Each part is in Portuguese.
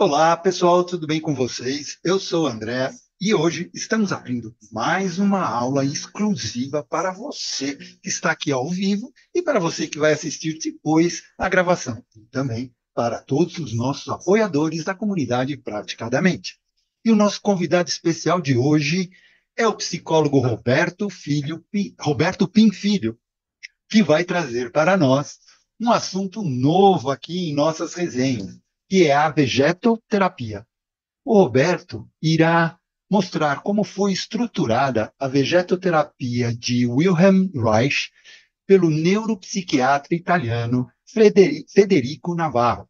Olá, pessoal, tudo bem com vocês? Eu sou o André e hoje estamos abrindo mais uma aula exclusiva para você que está aqui ao vivo e para você que vai assistir depois a gravação. E também para todos os nossos apoiadores da comunidade Praticadamente. E o nosso convidado especial de hoje é o psicólogo Roberto Pim Filho, que vai trazer para nós um assunto novo aqui em nossas resenhas, que é a vegetoterapia. O Roberto irá mostrar como foi estruturada a vegetoterapia de Wilhelm Reich pelo neuropsiquiatra italiano Federico Navarro,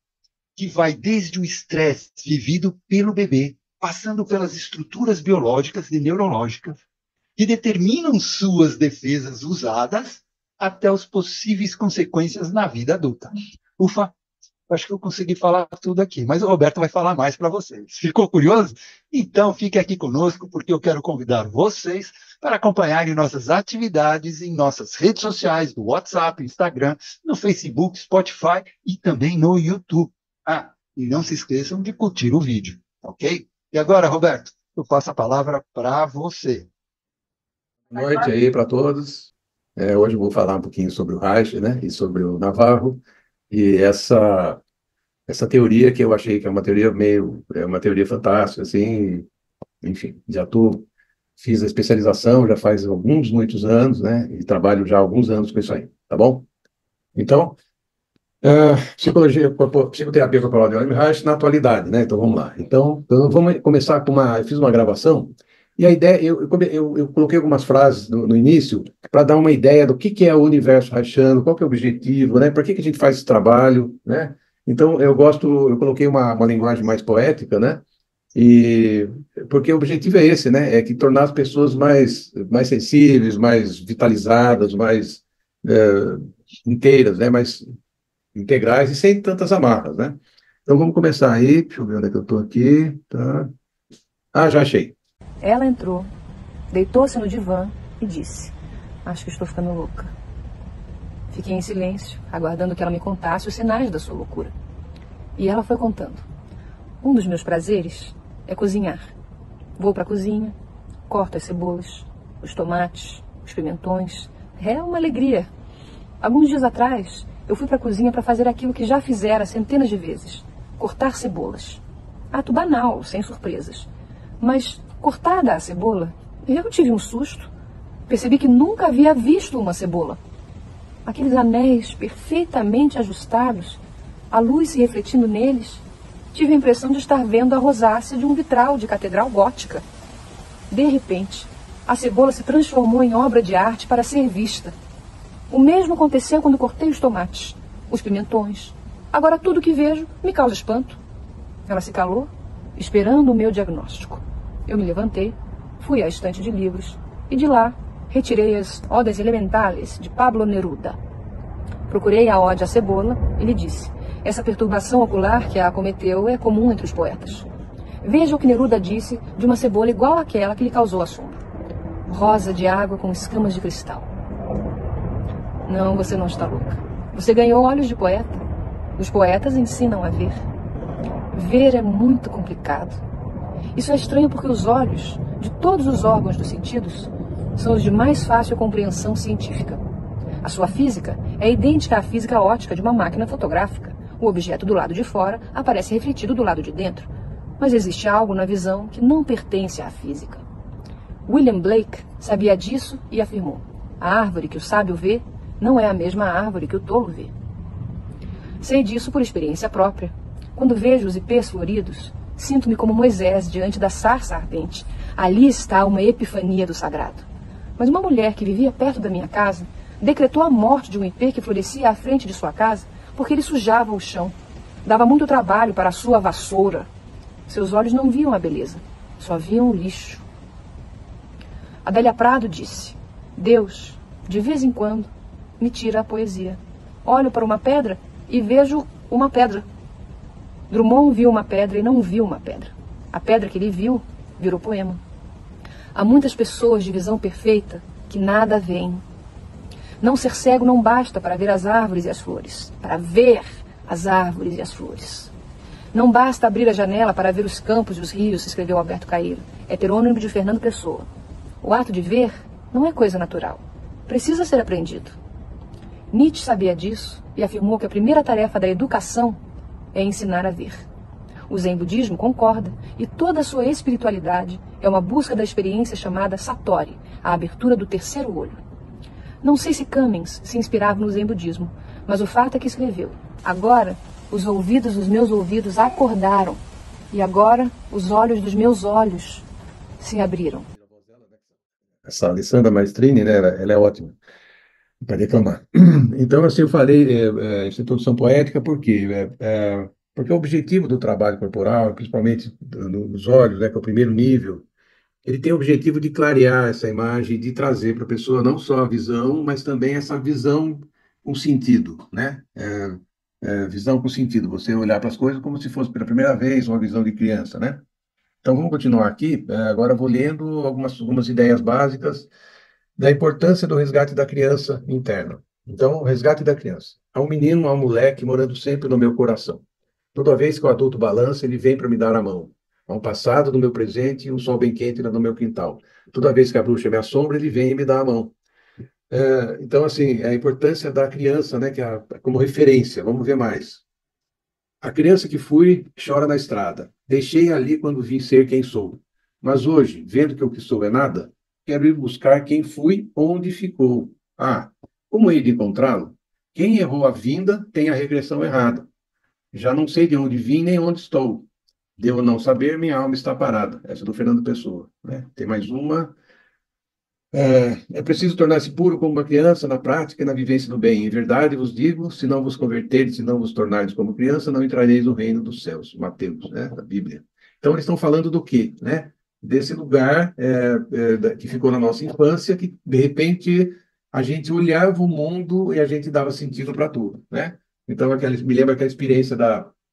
que vai desde o estresse vivido pelo bebê, passando pelas estruturas biológicas e neurológicas que determinam suas defesas usadas até as possíveis consequências na vida adulta. Ufa, acho que eu consegui falar tudo aqui, mas o Roberto vai falar mais para vocês. Ficou curioso? Então fique aqui conosco, porque eu quero convidar vocês para acompanharem nossas atividades em nossas redes sociais, do WhatsApp, Instagram, no Facebook, Spotify e também no YouTube. Ah, e não se esqueçam de curtir o vídeo, ok? E agora, Roberto, eu passo a palavra para você. Boa noite aí para todos. Hoje eu vou falar um pouquinho sobre o Reich, né, e sobre o Navarro, e essa teoria que eu achei que é uma teoria uma teoria fantástica, assim, enfim, fiz a especialização já faz muitos anos, né, e trabalho já há alguns anos com isso aí, tá bom? Então, psicoterapia corporal de Wilhelm Reich na atualidade, né, então vamos lá. Então vamos começar eu fiz uma gravação. E a ideia, eu coloquei algumas frases no início para dar uma ideia do que é o universo reichiano, qual que é o objetivo, né? Por que a gente faz esse trabalho, né? Então, eu coloquei uma linguagem mais poética, né? E porque o objetivo é esse, né? É que tornar as pessoas mais sensíveis, mais vitalizadas, mais inteiras, né? Mais integrais e sem tantas amarras, né? Então, vamos começar aí. Deixa eu ver onde é que eu estou aqui. Tá. Ah, já achei. Ela entrou, deitou-se no divã e disse: "Acho que estou ficando louca." Fiquei em silêncio, aguardando que ela me contasse os sinais da sua loucura. E ela foi contando. "Um dos meus prazeres é cozinhar. Vou para a cozinha, corto as cebolas, os tomates, os pimentões. É uma alegria. Alguns dias atrás, eu fui para a cozinha para fazer aquilo que já fizera centenas de vezes: cortar cebolas. Ato banal, sem surpresas. Mas, cortada a cebola, eu tive um susto. Percebi que nunca havia visto uma cebola. Aqueles anéis perfeitamente ajustados, a luz se refletindo neles, tive a impressão de estar vendo a rosácea de um vitral de catedral gótica. De repente, a cebola se transformou em obra de arte para ser vista. O mesmo aconteceu quando cortei os tomates, os pimentões. Agora tudo que vejo me causa espanto." Ela se calou, esperando o meu diagnóstico. Eu me levantei, fui à estante de livros e de lá retirei as Odes Elementales de Pablo Neruda. Procurei a ode à cebola e lhe disse: "Essa perturbação ocular que a acometeu é comum entre os poetas. Veja o que Neruda disse de uma cebola igual àquela que lhe causou assombro. Rosa de água com escamas de cristal." "Não, você não está louca. Você ganhou olhos de poeta. Os poetas ensinam a ver. Ver é muito complicado. Isso é estranho porque os olhos, de todos os órgãos dos sentidos, são os de mais fácil compreensão científica. A sua física é idêntica à física óptica de uma máquina fotográfica. O objeto do lado de fora aparece refletido do lado de dentro. Mas existe algo na visão que não pertence à física. William Blake sabia disso e afirmou: a árvore que o sábio vê não é a mesma árvore que o tolo vê. Sei disso por experiência própria. Quando vejo os ipês floridos, sinto-me como Moisés diante da sarça ardente. Ali está uma epifania do sagrado. Mas uma mulher que vivia perto da minha casa decretou a morte de um ipê que florescia à frente de sua casa porque ele sujava o chão. Dava muito trabalho para a sua vassoura. Seus olhos não viam a beleza, só viam o lixo." Adélia Prado disse: "Deus, de vez em quando, me tira a poesia. Olho para uma pedra e vejo uma pedra." Drummond viu uma pedra e não viu uma pedra. A pedra que ele viu virou poema. Há muitas pessoas de visão perfeita que nada veem. Não ser cego não basta para ver as árvores e as flores. Para ver as árvores e as flores. Não basta abrir a janela para ver os campos e os rios, escreveu Alberto Caeiro, heterônimo de Fernando Pessoa. O ato de ver não é coisa natural. Precisa ser aprendido. Nietzsche sabia disso e afirmou que a primeira tarefa da educação é ensinar a ver. O Zen budismo concorda e toda a sua espiritualidade é uma busca da experiência chamada Satori, a abertura do terceiro olho. Não sei se Cummings se inspirava no Zen budismo, mas o fato é que escreveu: agora os ouvidos dos meus ouvidos acordaram e agora os olhos dos meus olhos se abriram. Essa Alessandra Maestrini, né, ela é ótima para declamar. Então, assim, eu falei essa introdução poética por quê? Porque o objetivo do trabalho corporal, principalmente nos olhos, né, que é o primeiro nível, ele tem o objetivo de clarear essa imagem, de trazer para a pessoa não só a visão, mas também essa visão com sentido, né? Visão com sentido, você olhar para as coisas como se fosse pela primeira vez uma visão de criança, né? Então, vamos continuar aqui. Agora, eu vou lendo algumas ideias básicas da importância do resgate da criança interna. Então, o resgate da criança. Há um menino, há um moleque morando sempre no meu coração. Toda vez que o adulto balança, ele vem para me dar a mão. Há um passado no meu presente e um sol bem quente no meu quintal. Toda vez que a bruxa me assombra, ele vem e me dá a mão. Então, assim, a importância da criança, né, como referência. Vamos ver mais. A criança que fui chora na estrada. Deixei ali quando vim ser quem sou. Mas hoje, vendo que o que sou é nada, quero ir buscar quem fui, onde ficou. Como hei de encontrá-lo? Quem errou a vinda tem a regressão errada. Já não sei de onde vim nem onde estou. Devo não saber, minha alma está parada. Essa é do Fernando Pessoa, né? Tem mais uma. É preciso tornar-se puro como uma criança na prática e na vivência do bem. Em verdade vos digo, se não vos converterdes, se não vos tornardes como criança, não entrareis no reino dos céus. Mateus, né, da Bíblia. Então, eles estão falando do quê? Né? Desse lugar que ficou na nossa infância, que, de repente, a gente olhava o mundo e a gente dava sentido para tudo, né? Então, me lembra aquela experiência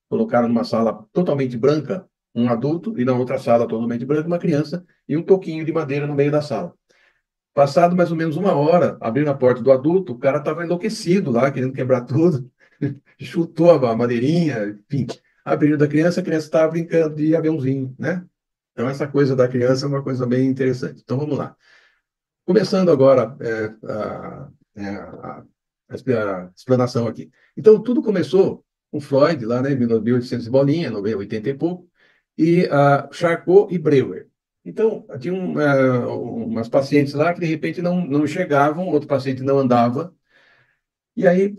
colocaram numa sala totalmente branca um adulto e na outra sala totalmente branca uma criança e um toquinho de madeira no meio da sala. Passado mais ou menos uma hora, abrindo a porta do adulto, o cara estava enlouquecido lá, querendo quebrar tudo, chutou a madeirinha, enfim. Abrindo da criança, a criança estava brincando de aviãozinho, né? Então, essa coisa da criança é uma coisa bem interessante. Então, vamos lá. Começando agora a explanação aqui. Então, tudo começou com Freud, lá, né, em 1800 e bolinha, 80 e pouco, e Charcot e Breuer. Então, tinha umas pacientes lá que, de repente, não chegavam, outro paciente não andava, e aí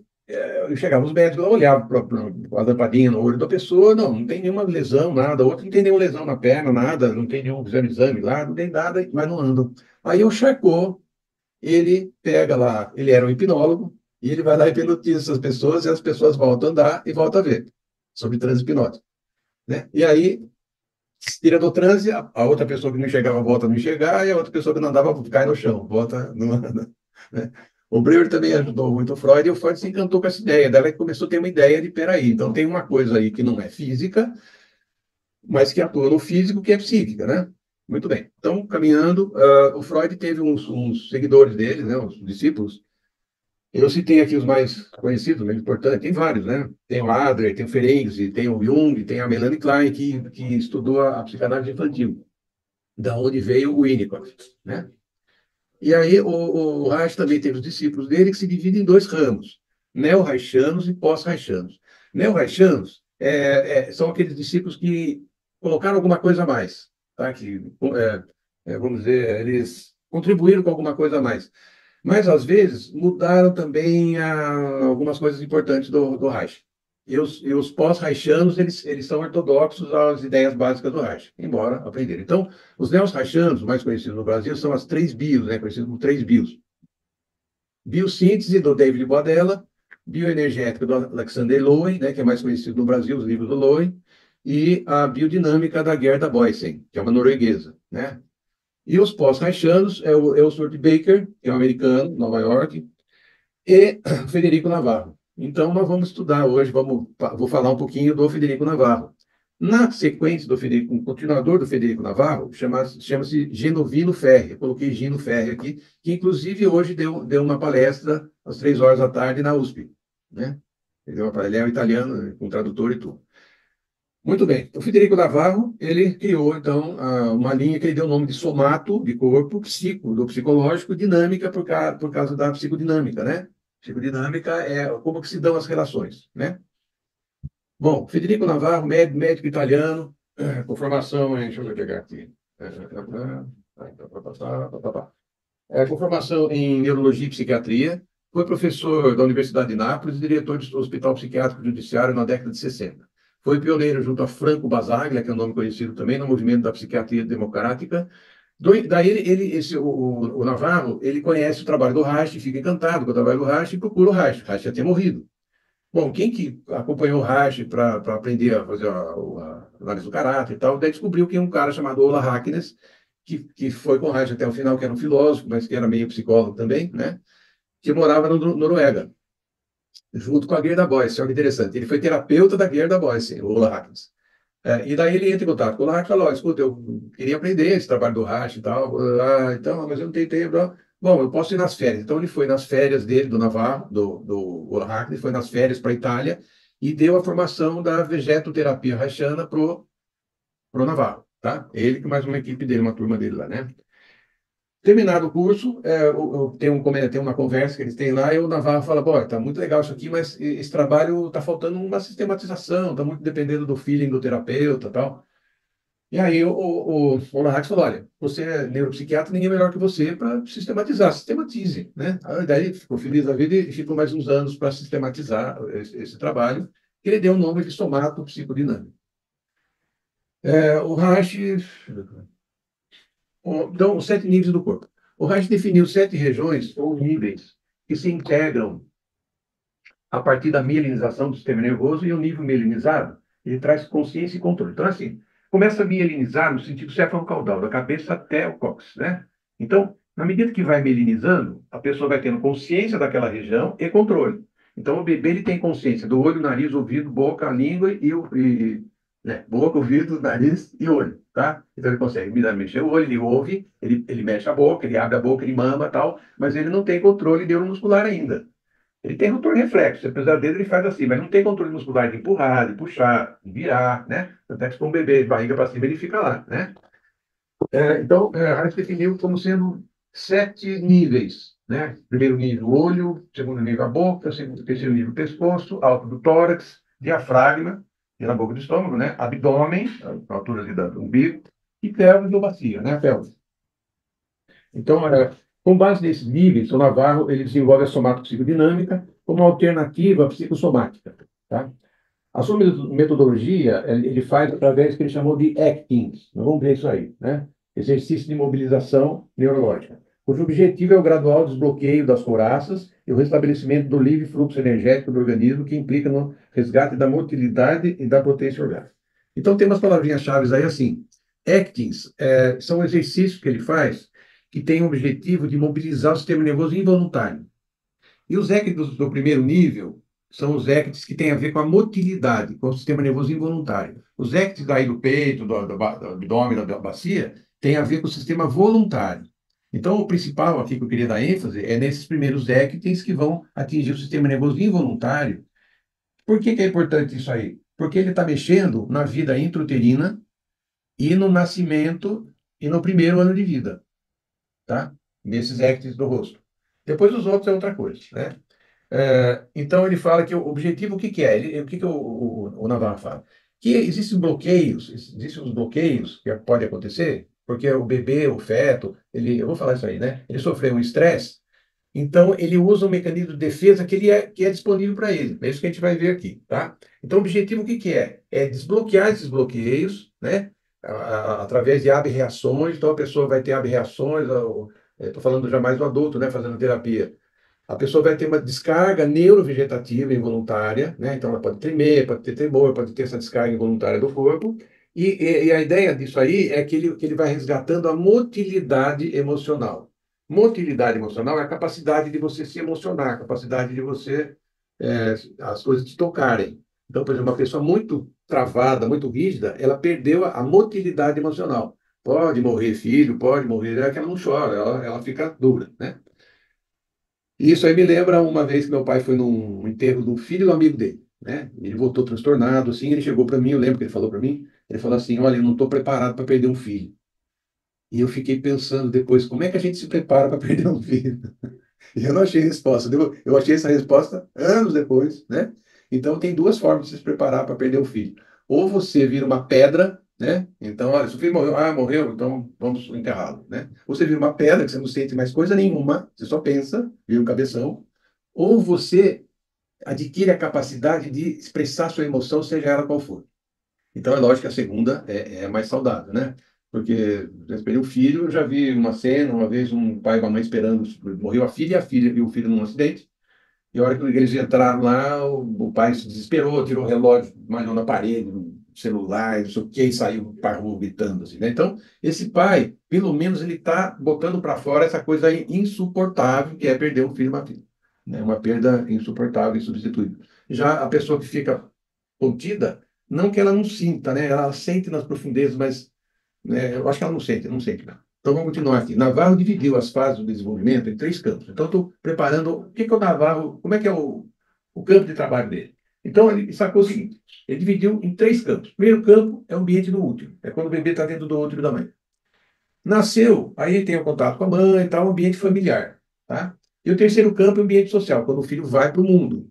chegavam os médicos, olhavam para a lampadinha no olho da pessoa, não tem nenhuma lesão, nada, outro não tem nenhuma lesão na perna, nada, não tem nenhum exame lá, não tem nada, mas não andam. Aí o Charcot, ele pega lá, ele era um hipnólogo, e ele vai lá e hipnotiza essas pessoas, e as pessoas voltam a andar e voltam a ver, sobre transe hipnótico, né? E aí tira do transe, a outra pessoa que não enxergava volta a não enxergar, e a outra pessoa que não andava cai no chão, volta não anda, né? O Breuer também ajudou muito o Freud, e o Freud se encantou com essa ideia, dela que começou a ter uma ideia de, peraí, então tem uma coisa aí que não é física, mas que atua no físico, que é psíquica, né? Muito bem. Então, caminhando, o Freud teve uns seguidores dele, né, uns discípulos. Eu citei aqui os mais conhecidos, mais importantes, tem vários, né? Tem o Adler, tem o Ferenczi, tem o Jung, tem a Melanie Klein, que estudou a psicanálise infantil, da onde veio o Winnicott, né? E aí o Reich também teve os discípulos dele, que se dividem em dois ramos, neo-reichianos e pós-reichianos. Neo-reichianos são aqueles discípulos que colocaram alguma coisa a mais, tá? Vamos dizer, eles contribuíram com alguma coisa a mais. Mas, às vezes, mudaram também algumas coisas importantes do Reich. E os pós-reichianos, eles são ortodoxos às ideias básicas do Reich, embora aprenderam. Então, os neo-reichianos, mais conhecidos no Brasil, são as três bios, né, conhecidos como três bios. Biossíntese, do David Boadella, bioenergética, do Alexander Lowen, né, que é mais conhecido no Brasil, os livros do Lowen, e a biodinâmica da Gerda Boysen, que é uma norueguesa, né? E os pós-reichianos é o Stuart Baker, que é um americano, Nova York, e Federico Navarro. Então, nós vamos estudar hoje, vou falar um pouquinho do Federico Navarro. Na sequência do Federico, um continuador do Federico Navarro, chama-se Genovino Ferri. Eu coloquei Gino Ferri aqui, que inclusive hoje deu uma palestra às 3 horas da tarde na USP, né? Ele é um italiano, com tradutor e tudo. Muito bem. O Federico Navarro, ele criou, então, uma linha que ele deu o nome de somato, de corpo, psico, do psicológico, dinâmica, por causa da psicodinâmica, né? Psicodinâmica é como que se dão as relações, né? Bom, Federico Navarro, médico italiano, com formação em, deixa eu pegar aqui, com formação em neurologia e psiquiatria, foi professor da Universidade de Nápoles e diretor do Hospital Psiquiátrico Judiciário na década de 60. Foi pioneiro junto a Franco Basaglia, que é um nome conhecido também no movimento da psiquiatria democrática. Daí o Navarro, ele conhece o trabalho do Reich, fica encantado com o trabalho do Reich e procura o Reich. Reich já tinha morrido. Bom, quem que acompanhou o Reich para aprender a fazer a análise do caráter e tal, daí descobriu que um cara chamado Ola Harkness, que foi com o Reich até o final, que era um filósofo, mas que era meio psicólogo também, né? Que morava na Noruega, junto com a Gerda Boyce. Olha que interessante. Ele foi terapeuta da Gerda Boyce, o Ola Harkness. E daí ele entra em contato com o Reich e falou: escuta, eu queria aprender esse trabalho do Reich e tal. Então, mas eu não tenho tempo. Bom, eu posso ir nas férias. Então ele foi nas férias dele, do Navarro, do Ola Harkness, foi nas férias para a Itália e deu a formação da vegetoterapia reichiana pro Navarro, tá? Ele que mais uma equipe dele, uma turma dele lá, né? Terminado o curso, tem uma conversa que eles têm lá, e o Navarro fala: bom, tá muito legal isso aqui, mas esse trabalho tá faltando uma sistematização, tá muito dependendo do feeling do terapeuta e tal. E aí o Narrax falou: olha, você é neuropsiquiatra, ninguém é melhor que você para sistematizar, sistematize, né? Aí daí ficou feliz da vida e ficou mais uns anos para sistematizar esse trabalho, que ele deu o nome de somato psicodinâmico. O Reich, então, os 7 níveis do corpo. O Reich definiu 7 regiões ou níveis que se integram a partir da mielinização do sistema nervoso, e o nível mielinizado, ele traz consciência e controle. Então, assim, começa a mielinizar no sentido céfalo-caudal, da cabeça até o cóccix, né? Então, na medida que vai mielinizando, a pessoa vai tendo consciência daquela região e controle. Então, o bebê ele tem consciência do olho, nariz, ouvido, boca, língua né? Boca, ouvido, nariz e olho, tá? Então ele consegue mexer o olho, ele ouve, ele mexe a boca, ele abre a boca, ele mama tal, mas ele não tem controle neuromuscular ainda. Ele tem controle reflexo, apesar dele ele faz assim, mas não tem controle muscular de empurrar, de puxar, de virar, né? Até que se for um bebê de barriga para cima, ele fica lá, né? Então, Reich definiu como sendo 7 níveis, né? Primeiro nível, olho; segundo nível, a boca; terceiro nível, pescoço; alto do tórax; diafragma, que é na boca do estômago, né? Abdômen, a altura ali do umbigo; e pelvis ou bacia, né? A pelvis. Então, com base nesses níveis, o Navarro ele desenvolve a somatopsicodinâmica como alternativa à psicossomática, tá? A sua metodologia ele faz através do que ele chamou de actings. Nós vamos ver isso aí, né? Exercício de mobilização neurológica, cujo objetivo é o gradual desbloqueio das couraças e o restabelecimento do livre fluxo energético do organismo, que implica no resgate da motilidade e da potência orgânica. Então, tem umas palavrinhas-chave aí assim. Actings são exercícios que ele faz que têm o objetivo de mobilizar o sistema nervoso involuntário. E os actings do primeiro nível são os actings que têm a ver com a motilidade, com o sistema nervoso involuntário. Os actings daí do peito, do abdômen, da bacia, têm a ver com o sistema voluntário. Então, o principal aqui que eu queria dar ênfase é nesses primeiros actings que vão atingir o sistema nervoso involuntário. Por que é importante isso aí? Porque ele está mexendo na vida intrauterina e no nascimento e no primeiro ano de vida, tá? Nesses actings do rosto. Depois os outros é outra coisa, né? Então ele fala que o objetivo, o que, que é? O que, que o Navarro fala? Que existem os bloqueios que podem acontecer, porque o bebê, o feto, eu vou falar isso aí, né? Ele sofreu um estresse, então ele usa um mecanismo de defesa que é disponível para ele. É isso que a gente vai ver aqui, tá? Então o objetivo, o que, que é? É desbloquear esses bloqueios, né? Através de ab-reações. Então a pessoa vai ter ab-reações, estou falando já mais do adulto, né? Fazendo terapia. A pessoa vai ter uma descarga neurovegetativa involuntária, né? Então ela pode tremer, pode ter tremor, pode ter essa descarga involuntária do corpo. E a ideia disso aí é que ele vai resgatando a motilidade emocional. Motilidade emocional é a capacidade de você se emocionar, a capacidade de você, as coisas te tocarem. Então, por exemplo, uma pessoa muito travada, muito rígida, ela perdeu a motilidade emocional. Pode morrer filho, pode morrer, é que ela não chora, ela fica dura, né? E isso aí me lembra uma vez que meu pai foi num enterro do filho do amigo dele. né? Ele voltou transtornado, assim, ele chegou para mim, eu lembro que ele falou para mim, ele falou assim, olha, eu não estou preparado para perder um filho. E eu fiquei pensando depois, como é que a gente se prepara para perder um filho? E eu não achei resposta. Eu achei essa resposta anos depois, né? Então, tem duas formas de se preparar para perder o filho. Ou você vira uma pedra, né? Então, olha, se o filho morreu, morreu, então vamos enterrá-lo, né? Ou você vira uma pedra, que você não sente mais coisa nenhuma, você só pensa, vira um cabeção. Ou você adquire a capacidade de expressar sua emoção, seja ela qual for. Então, é lógico que a segunda é mais saudável, né? Porque, eu esperei um filho, eu já vi uma cena, uma vez um pai e uma mãe esperando, morreu a filha e o filho num acidente, e a hora que eles entraram lá, o pai se desesperou, tirou o relógio, malhou na parede, no celular, não sei o que, e saiu para a rua gritando, assim, né? Então, esse pai, pelo menos, ele está botando para fora essa coisa aí insuportável, que é perder um filho e uma filha. Né? Uma perda insuportável, insubstituível. Já a pessoa que fica contida, não que ela não sinta, né? Ela sente nas profundezas, mas né, eu acho que ela não sente, não sente. Não. Então vamos continuar aqui. Navarro dividiu as fases do desenvolvimento em três campos. Então estou preparando o que é o Navarro, como é que é o campo de trabalho dele. Então ele sacou o seguinte: ele dividiu em três campos. O primeiro campo é o ambiente do útero, é quando o bebê está dentro do útero da mãe. Nasceu, aí ele tem o contato com a mãe, tal, ambiente familiar, tá? E o terceiro campo é o ambiente social, quando o filho vai para o mundo.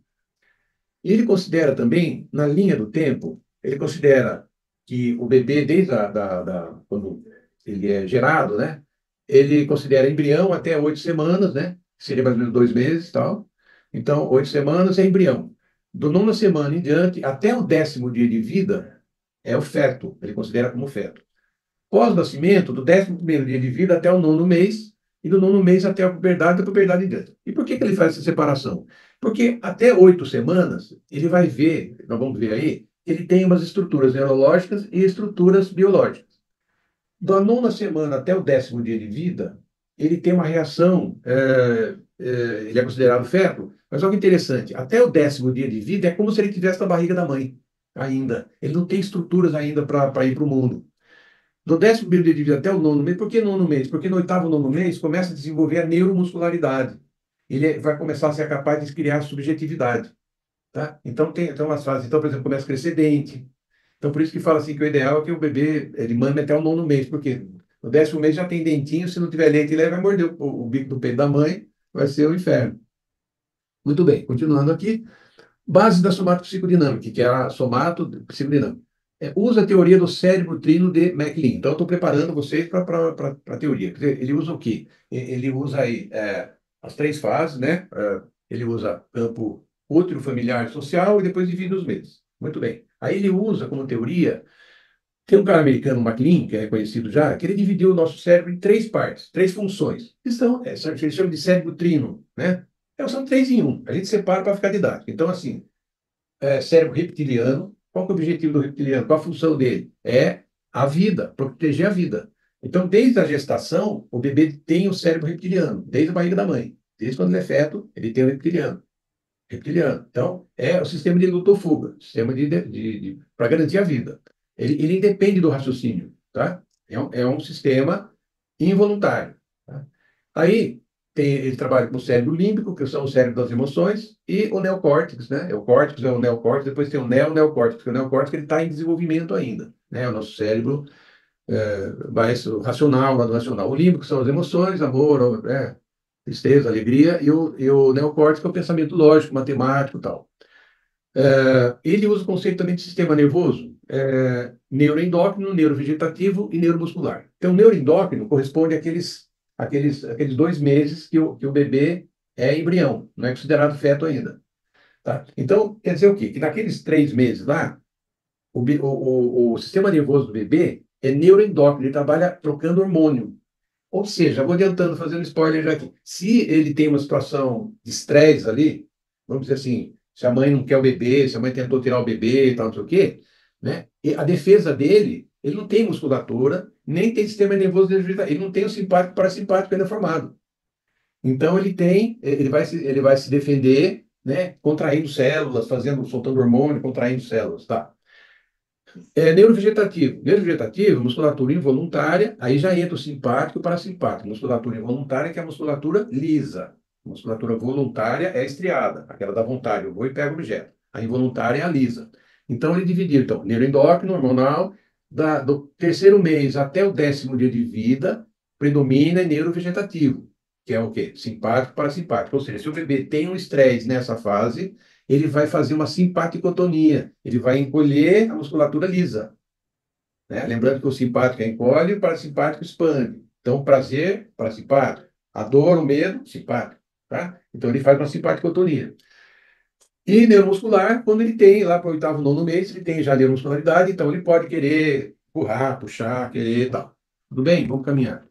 E ele considera também, na linha do tempo, ele considera que o bebê, desde quando ele é gerado, né? Ele considera embrião até 8 semanas, né? Seria mais ou menos 2 meses e tal. Então, 8 semanas é embrião. Do nona semana em diante, até o 10º dia de vida, é o feto. Ele considera como feto. Pós-nascimento, do 11º dia de vida até o nono mês, e do nono mês até a puberdade, da puberdade em diante. E por que ele faz essa separação? Porque até 8 semanas, ele vai ver, nós vamos ver aí, ele tem umas estruturas neurológicas e estruturas biológicas. Da nona semana até o 10º dia de vida, ele tem uma reação, ele é considerado feto, mas olha que interessante, até o 10º dia de vida é como se ele estivesse na barriga da mãe ainda. Ele não tem estruturas ainda para ir para o mundo. Do 11º dia de vida até o nono mês, por que nono mês? Porque no 8º, nono mês começa a desenvolver a neuromuscularidade. Ele vai começar a ser capaz de criar subjetividade. Tá? Então tem umas fases. Então, por exemplo, começa a crescer dente. Então, por isso que fala assim que o ideal é que o bebê ele mame até o nono mês, porque no 10º mês já tem dentinho, se não tiver leite, ele vai morder o bico do peito da mãe, vai ser o inferno. Muito bem, continuando aqui. Base da somatopsicodinâmica, que é a somatopsicodinâmica. Usa a teoria do cérebro trino de MacLean. Então, eu estou preparando vocês para a teoria. Quer dizer, ele usa o quê? Ele usa aí as três fases, né? Ele usa campo útero, familiar, social e depois divide os meses. Muito bem. Aí ele usa como teoria. Tem um cara americano, MacLean, que é conhecido já, que ele dividiu o nosso cérebro em três partes, três funções. Que são, ele chama de cérebro trino, né? Então, são três em um. A gente separa para ficar didático. Então, assim, cérebro reptiliano. Qual que é o objetivo do reptiliano? Qual a função dele? É a vida, proteger a vida. Então, desde a gestação, o bebê tem o cérebro reptiliano, desde a barriga da mãe. Desde quando ele é feto, ele tem o reptiliano. Reptiliano. Então, é o sistema de luta ou fuga, sistema para garantir a vida. Ele independe do raciocínio, tá? É um sistema involuntário. Tá? Aí, ele trabalha com o cérebro límbico, que são o cérebro das emoções, e o neocórtex, né? O córtex é o neocórtex, depois tem o neocórtex, que o neocórtex ele está em desenvolvimento ainda, né? O nosso cérebro mais racional, lado racional. O límbico são as emoções, amor, tristeza, alegria, e o neocórtex é o pensamento lógico, matemático e tal. Ele usa o conceito também de sistema nervoso, neuroendócrino, neurovegetativo e neuromuscular. Então, o neuroendócrino corresponde àqueles 2 meses que o bebê é embrião, não é considerado feto ainda. Tá? Então, quer dizer o quê? Que naqueles 3 meses lá, o sistema nervoso do bebê é neuroendócrino, ele trabalha trocando hormônio. Ou seja, vou adiantando, fazendo spoiler já aqui. Se ele tem uma situação de estresse ali, vamos dizer assim, se a mãe não quer o bebê, se a mãe tentou tirar o bebê e tal, não sei o quê, né? E a defesa dele, ele não tem musculatura, nem tem sistema nervoso vegetativo, ele não tem o simpático parasimpático ainda formado. Então ele vai se defender, né? Contraindo células, soltando hormônio, contraindo células, tá? Neurovegetativo. Neurovegetativo, musculatura involuntária, aí já entra o simpático e o parasimpático. Musculatura involuntária, que é a musculatura lisa. Musculatura voluntária é estriada, aquela da vontade, eu vou e pego o objeto. A involuntária é a lisa. Então, ele dividiu, então, neuroendócrino, hormonal, do terceiro mês até o 10º dia de vida, predomina neurovegetativo, que é o quê? Simpático, parasimpático. Ou seja, se o bebê tem um estresse nessa fase, ele vai fazer uma simpaticotonia, ele vai encolher a musculatura lisa. Né? Lembrando que o simpático encolhe e o parasimpático expande. Então, prazer, parasimpático. A dor, o medo, simpático. Tá? Então, ele faz uma simpaticotonia. E neuromuscular, quando ele tem, lá para o 8º, 9º mês, ele tem já neuromuscularidade, então ele pode querer empurrar, puxar, querer e tal. Tudo bem? Vamos caminhar.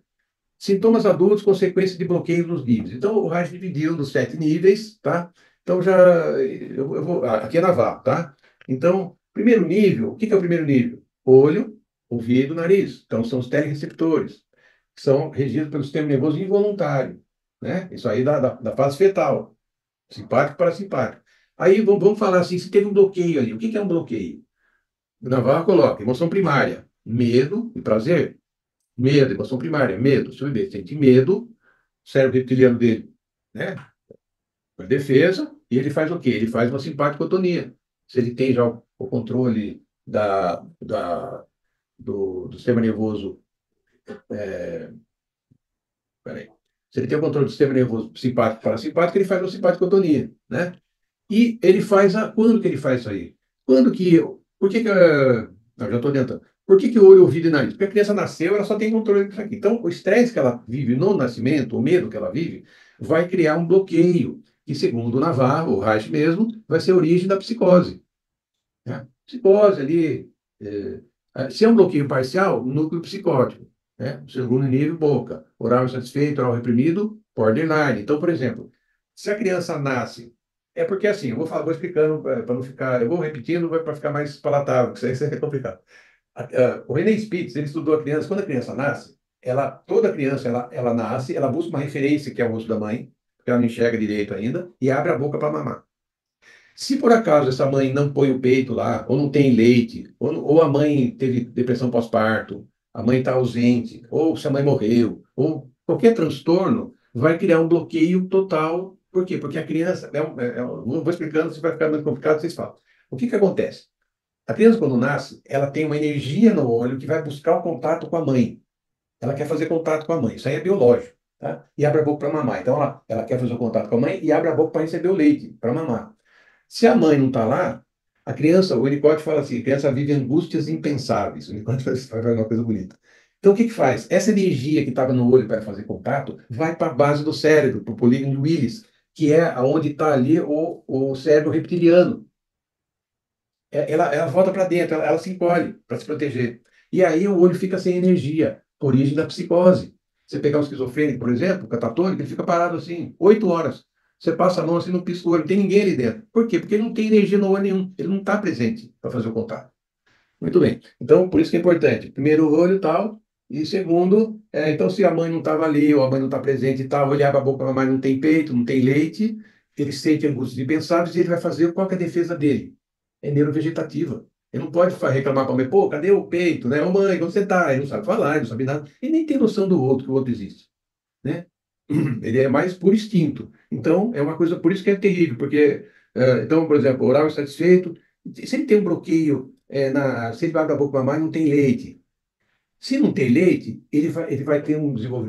Sintomas adultos, consequência de bloqueio nos níveis. Então, o Reich dividiu nos 7 níveis, tá? Então, já, eu vou, aqui é naval, tá? Então, primeiro nível, o que é o primeiro nível? Olho, ouvido, nariz. Então, são os telereceptores, que são regidos pelo sistema nervoso involuntário, né? Isso aí da fase fetal, simpático para simpático. Aí, vamos falar assim, se teve um bloqueio ali. O que é um bloqueio? O Navarro coloca emoção primária, medo e prazer. Medo, emoção primária, medo. Se o bebê sente medo, o cérebro reptiliano dele, né, faz defesa, e ele faz o quê? Ele faz uma simpaticotonia. Se ele tem já o controle do sistema nervoso, peraí. Se ele tem o controle do sistema nervoso simpático parasimpático, ele faz uma simpaticotonia, né? E ele faz quando que ele faz isso aí? Quando que, por que que, não, já estou adiantando. Por que que o olho, ouvido e nariz? Porque a criança nasceu, ela só tem controle disso aqui. Então, o estresse que ela vive no nascimento, o medo que ela vive, vai criar um bloqueio, que segundo o Navarro, o Reich mesmo, vai ser a origem da psicose. Né? Psicose ali, se é um bloqueio parcial, núcleo psicótico. Né? Segundo nível, boca. Oral insatisfeito, oral reprimido, borderline. Então, por exemplo, se a criança nasce, é porque assim, vou explicando para não ficar, eu vou repetindo para ficar mais palatável, que isso aí é complicado. O René Spitz, ele estudou a criança, quando a criança nasce, toda criança, ela nasce, ela busca uma referência que é o rosto da mãe, porque ela não enxerga direito ainda, e abre a boca para mamar. Se por acaso essa mãe não põe o peito lá, ou não tem leite, ou a mãe teve depressão pós-parto, a mãe está ausente, ou se a mãe morreu, ou qualquer transtorno, vai criar um bloqueio total. Por quê? Porque a criança, vou explicando, se vai ficar muito complicado, vocês falam. O que acontece? A criança, quando nasce, ela tem uma energia no olho que vai buscar o contato com a mãe. Ela quer fazer contato com a mãe. Isso aí é biológico. Tá? E abre a boca para mamar. Então, ela quer fazer o contato com a mãe e abre a boca para receber o leite, para mamar. Se a mãe não está lá, a criança, o Winnicott fala assim, a criança vive angústias impensáveis. O Winnicott faz uma coisa bonita. Então, o que faz? Essa energia que estava no olho para fazer contato vai para a base do cérebro, para o polígono de Willis, que é onde está ali o cérebro reptiliano. Ela volta para dentro, ela se encolhe para se proteger. E aí o olho fica sem energia, origem da psicose. Você pegar um esquizofrênico, por exemplo, o catatônico, ele fica parado assim, 8 horas. Você passa a mão assim, não pisca o olho, não tem ninguém ali dentro. Por quê? Porque ele não tem energia no olho nenhum, ele não está presente para fazer o contato. Muito bem. Então, por isso que é importante. Primeiro, o olho e tal. E segundo, então, se a mãe não estava ali, ou a mãe não está presente e tal, olhar para a boca, mas não tem peito, não tem leite, ele sente angústias impensáveis e ele vai fazer qual que é a defesa dele? É neurovegetativa. Ele não pode reclamar para a mãe, pô, cadê o peito? Né? Ô mãe, onde você está? Ele não sabe falar, ele não sabe nada. Ele nem tem noção do outro, que o outro existe. Né? Ele é mais por instinto. Então, é uma coisa, por isso que é terrível, porque, então, por exemplo, oral insatisfeito, se ele tem um bloqueio, se ele abre a boca para a mãe, não tem leite. Se não tem leite, ele vai ter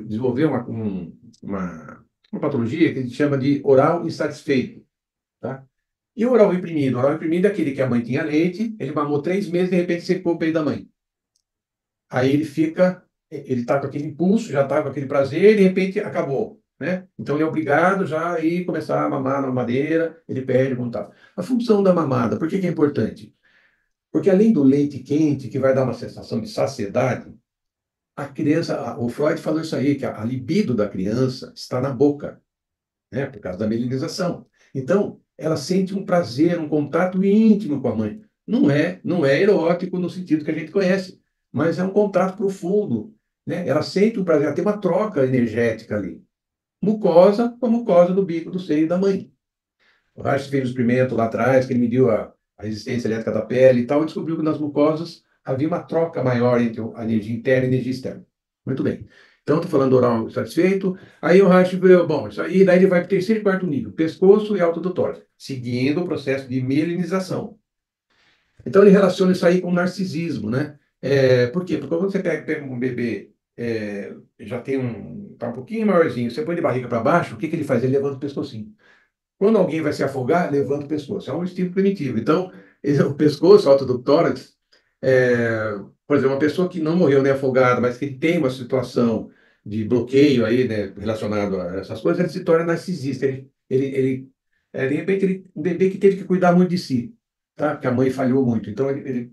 desenvolver uma patologia que a gente chama de oral insatisfeito. Tá? E o oral reprimido? O oral reprimido é aquele que a mãe tinha leite, ele mamou 3 meses, de repente secou o peito da mãe. Aí ele está com aquele impulso, já está com aquele prazer, e de repente acabou. Né? Então ele é obrigado já a ir começar a mamar na mamadeira, ele perde o contato. A função da mamada, por que é importante? Porque além do leite quente, que vai dar uma sensação de saciedade, a criança, o Freud falou isso aí, que a libido da criança está na boca, né? Por causa da melinização. Então, ela sente um prazer, um contato íntimo com a mãe. Não é erótico no sentido que a gente conhece, mas é um contato profundo, né? Ela sente um prazer, ela tem uma troca energética ali. Mucosa com a mucosa do bico do seio da mãe. O Reich fez um experimento lá atrás, que ele mediu a resistência elétrica da pele e tal, e descobriu que nas mucosas havia uma troca maior entre a energia interna e a energia externa. Muito bem. Então, estou falando oral satisfeito. Aí o Reich viu, bom, isso aí, daí ele vai para o terceiro e quarto nível, pescoço e alto do tórax, seguindo o processo de mielinização. Então, ele relaciona isso aí com narcisismo, né? Por quê? Porque quando você pega um bebê, já tem tá um pouquinho maiorzinho, você põe de barriga para baixo, o que que ele faz? Ele levanta o pescocinho. Quando alguém vai se afogar, levanta o pescoço. É um instinto primitivo. Então, o pescoço, alto do tórax, por exemplo, uma pessoa que não morreu nem afogada, mas que tem uma situação de bloqueio aí, né, relacionado a essas coisas, ele se torna narcisista. De repente, um bebê que teve que cuidar muito de si, tá? Porque a mãe falhou muito. Então, ele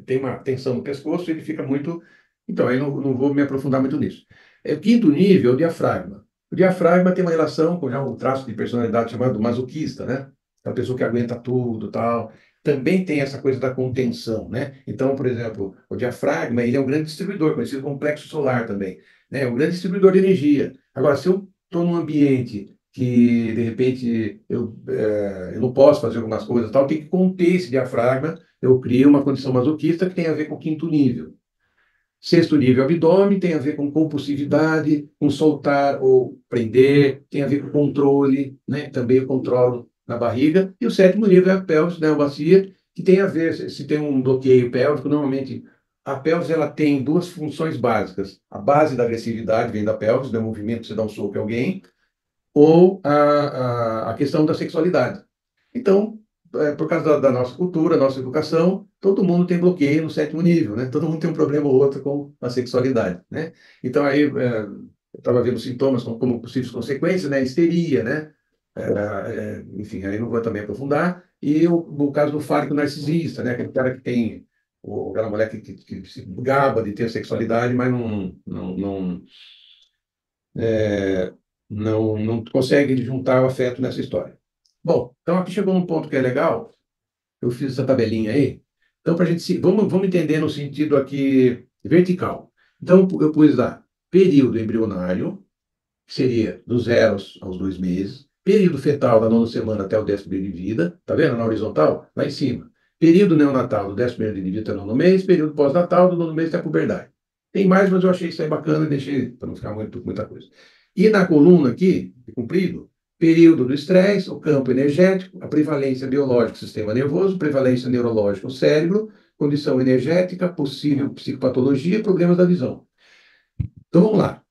tem uma tensão no pescoço e ele fica muito. Então, aí não vou me aprofundar muito nisso. O quinto nível é o diafragma. O diafragma tem uma relação com já um traço de personalidade chamado masoquista, né? É a pessoa que aguenta tudo, tal. Também tem essa coisa da contenção, né? Então, por exemplo, o diafragma, ele é um grande distribuidor, conhecido como plexo solar também, né? É um grande distribuidor de energia. Agora, se eu estou num ambiente que, de repente, eu não posso fazer algumas coisas, tal, tem que conter esse diafragma, eu crio uma condição masoquista que tem a ver com o quinto nível. Sexto nível, abdômen, tem a ver com compulsividade, com soltar ou prender, tem a ver com controle, né? Também eu controlo na barriga. E o sétimo nível é a pelvis, né? A bacia, que tem a ver, se tem um bloqueio pélvico, normalmente a pelvis ela tem duas funções básicas. A base da agressividade vem da pelvis, do movimento que você dá um soco em alguém, ou a questão da sexualidade. Então, por causa da nossa cultura, nossa educação, todo mundo tem bloqueio no sétimo nível, né? Todo mundo tem um problema ou outro com a sexualidade, né? Então, aí, eu estava vendo sintomas como possíveis consequências, né? Histeria, né? Enfim, aí não vou também aprofundar. E o caso do fálico narcisista, né? Aquele cara que tem, aquela mulher que se gaba de ter sexualidade, mas não consegue juntar o afeto nessa história. Bom, então aqui chegou num ponto que é legal. Eu fiz essa tabelinha aí. Então, para a gente vamos entender no sentido aqui vertical. Então, eu pus lá período embrionário, que seria do 0 aos 2 meses. Período fetal da nona semana até o 10º dia de vida. Tá vendo na horizontal? Lá em cima. Período neonatal do 10º dia de vida até o nono mês. Período pós-natal do nono mês até a puberdade. Tem mais, mas eu achei isso aí bacana e deixei para não ficar muita coisa. E na coluna aqui, comprido, período do estresse, o campo energético, a prevalência biológica do sistema nervoso, prevalência neurológica do cérebro, condição energética, possível psicopatologia, problemas da visão. Então vamos lá.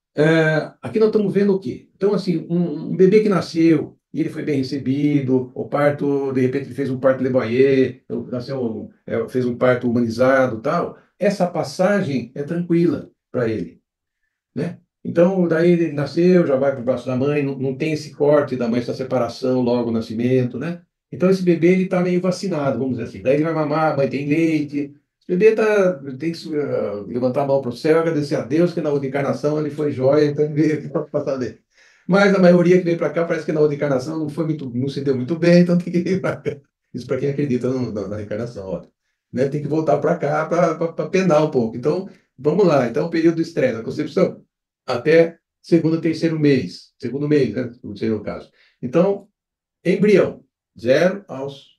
Aqui nós estamos vendo o quê? Então, assim, um bebê que nasceu e ele foi bem recebido, o parto, de repente, ele fez um parto Le Boyer, fez um parto humanizado tal. Essa passagem é tranquila para ele, né? Então, daí ele nasceu, já vai para o braço da mãe, não tem esse corte da mãe, essa separação logo no nascimento, né? Então, esse bebê, ele está meio vacinado, vamos dizer assim. Daí ele vai mamar, a mãe tem leite. Esse bebê tem que levantar a mão para o céu, agradecer a Deus que na outra encarnação ele foi jóia, então ele veio aqui para passar dele. Mas a maioria que veio para cá parece que na outra encarnação não se deu muito bem, então tem que ir para cá. Isso para quem acredita na reencarnação, ó. Né? Tem que voltar para cá para penar um pouco. Então, vamos lá. Então, o período do estresse, a concepção até segundo mês, né? No terceiro caso. Então, embrião, 0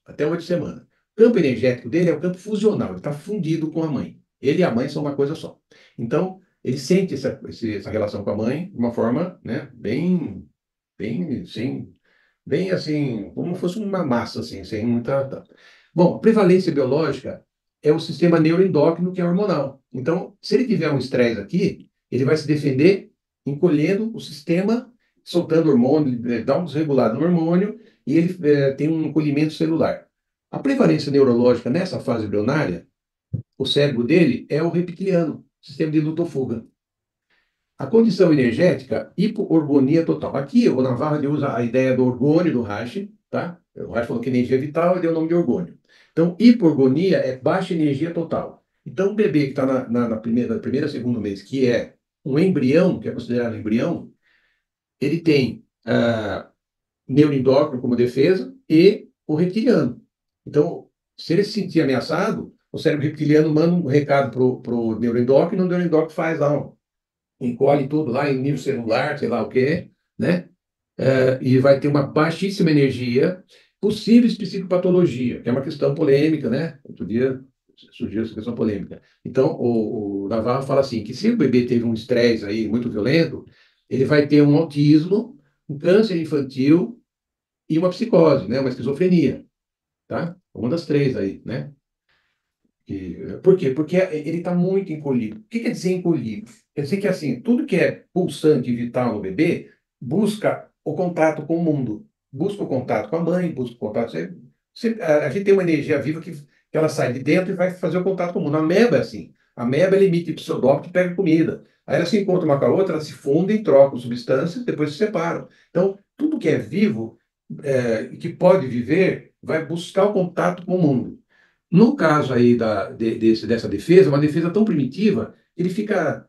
até 8 semanas. O campo energético dele é o campo fusional, ele está fundido com a mãe. Ele e a mãe são uma coisa só. Então, ele sente essa relação com a mãe de uma forma, né, bem assim, como se fosse uma massa, assim, sem muita. Bom, a prevalência biológica é o sistema neuroendócrino, que é hormonal. Então, se ele tiver um estresse aqui, ele vai se defender encolhendo o sistema, soltando hormônio, dá um desregulado no hormônio, e ele tem um encolhimento celular. A prevalência neurológica nessa fase embrionária, o cérebro dele é o reptiliano, sistema de luta ou fuga. A condição energética, hipoorgonia total. Aqui o Navarro ele usa a ideia do orgônio do Reich, tá? O Reich falou que energia é vital e deu o nome de orgônio. Então, hipoorgonia é baixa energia total. Então, o bebê que está na primeira, segundo mês, que é um embrião, que é considerado embrião, ele tem neuroendócrino como defesa e o reptiliano. Então, se ele se sentir ameaçado, o cérebro reptiliano manda um recado para o neuroendócrino faz lá, encolhe tudo lá em nível celular, sei lá o quê, né? E vai ter uma baixíssima energia, possíveis psicopatologia, que é uma questão polêmica, né? Outro dia surgiu essa questão polêmica. Então, o Navarro fala assim, que se o bebê teve um estresse aí muito violento, ele vai ter um autismo, um câncer infantil e uma psicose, né? Uma esquizofrenia, tá? Uma das três aí, né? Por quê? Porque ele está muito encolhido. O que quer dizer encolhido? Quer dizer que, assim, tudo que é pulsante e vital no bebê busca o contato com o mundo, busca o contato com a mãe, busca o contato. A gente tem uma energia viva que ela sai de dentro e vai fazer o contato com o mundo. A ameba é assim. A ameba ela emite pseudópito e pega comida. Aí ela se encontra uma com a outra, elas se fundem, trocam substâncias, depois se separam. Então, tudo que é vivo, que pode viver, vai buscar o contato com o mundo. No caso aí dessa defesa, uma defesa tão primitiva, ele fica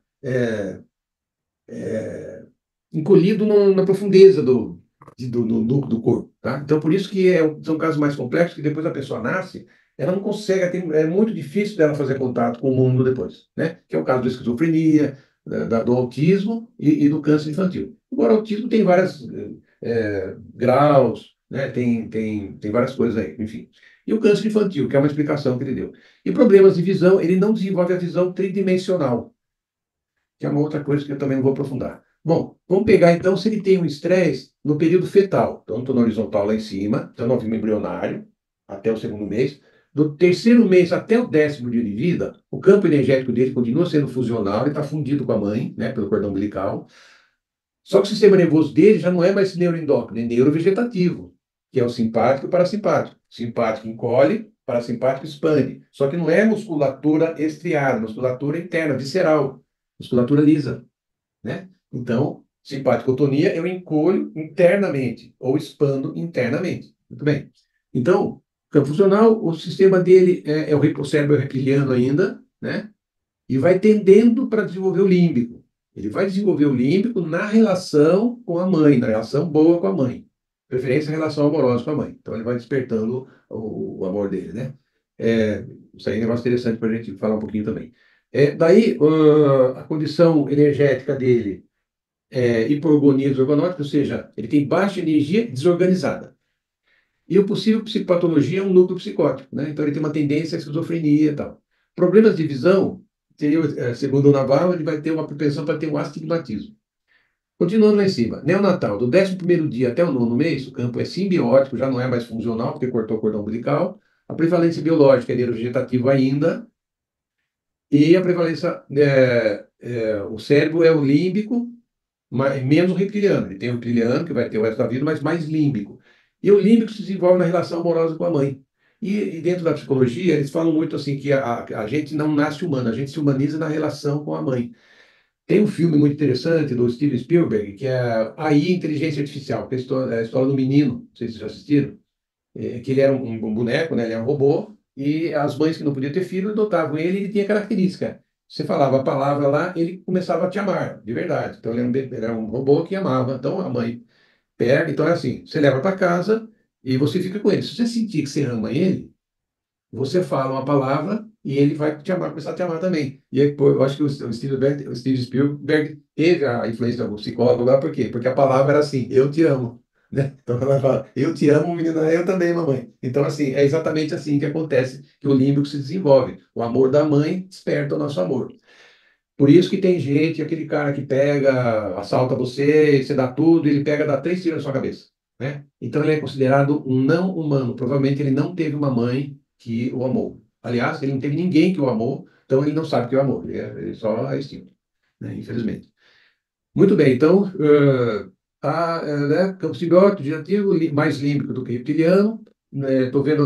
encolhido na profundeza do núcleo do corpo. Tá? Então, por isso que são casos mais complexos, que depois a pessoa nasce, ela não consegue, é muito difícil dela fazer contato com o mundo depois, né? Que é o caso da esquizofrenia, do autismo e do câncer infantil. Agora, o autismo tem vários graus, né? Tem várias coisas aí, enfim. E o câncer infantil, que é uma explicação que ele deu. E problemas de visão, ele não desenvolve a visão tridimensional, que é uma outra coisa que eu também não vou aprofundar. Bom, vamos pegar então se ele tem um estresse no período fetal. Então, estou na horizontal lá em cima, então no embrionário, até o segundo mês. Do terceiro mês até o 10º dia de vida, o campo energético dele continua sendo fusional, ele está fundido com a mãe, né, pelo cordão umbilical. Só que o sistema nervoso dele já não é mais neuroendócrino, é neurovegetativo, que é o simpático e o parasimpático. Simpático encolhe, parasimpático expande. Só que não é musculatura estriada, musculatura interna, visceral, musculatura lisa, né? Então, simpaticotonia eu encolho internamente ou expando internamente. Muito bem. Então, campo funcional, o sistema dele o cérebro reptiliano ainda, né? E vai tendendo para desenvolver o límbico. Ele vai desenvolver o límbico na relação com a mãe, na relação boa com a mãe. Preferência relação amorosa com a mãe. Então ele vai despertando o amor dele, né? Isso aí é um negócio interessante para a gente falar um pouquinho também. Daí, a condição energética dele é hiporgonia desorganótica, ou seja, ele tem baixa energia desorganizada. E o possível psicopatologia é um núcleo psicótico, né? Então ele tem uma tendência à esquizofrenia e tal. Problemas de visão, segundo o Navarro, ele vai ter uma propensão para ter um astigmatismo. Continuando lá em cima, neonatal, do 11º dia até o 9º mês, o campo é simbiótico, já não é mais funcional, porque cortou o cordão umbilical. A prevalência biológica é neurovegetativo ainda. E a prevalência, o cérebro é o límbico, menos o reptiliano. Ele tem o reptiliano, que vai ter o resto da vida, mas mais límbico. E o límbico se desenvolve na relação amorosa com a mãe. E dentro da psicologia, eles falam muito assim que a gente não nasce humano, a gente se humaniza na relação com a mãe. Tem um filme muito interessante do Steven Spielberg, que é AI, Inteligência Artificial, que é a história do menino, não sei se vocês já assistiram, que ele era um boneco, né? Ele era um robô, e as mães que não podiam ter filho adotavam ele, e ele tinha característica. Você falava a palavra lá, ele começava a te amar, de verdade. Então ele era um robô que amava. Então a mãe pega, então é assim, você leva para casa e você fica com ele. Se você sentir que você ama ele, você fala uma palavra e ele vai te amar, começar a te amar também. E aí, pô, eu acho que o Steven Spielberg teve a influência do psicólogo lá, por quê? Porque a palavra era assim, eu te amo. Né? Então ela fala, eu te amo, menina, eu também, mamãe. Então, assim, é exatamente assim que acontece, que o límbico se desenvolve. O amor da mãe desperta o nosso amor. Por isso que tem gente, aquele cara que pega, assalta você, você dá tudo, ele pega, dá 3 tiros na sua cabeça. Né? Então ele é considerado um não humano. Provavelmente ele não teve uma mãe que o amou. Aliás, ele não teve ninguém que o amou, então ele não sabe que é o amor. Ele só é instinto, né? Infelizmente. Muito bem, então, né, campo simbiótico, digestivo, mais límbico do que reptiliano. Estou vendo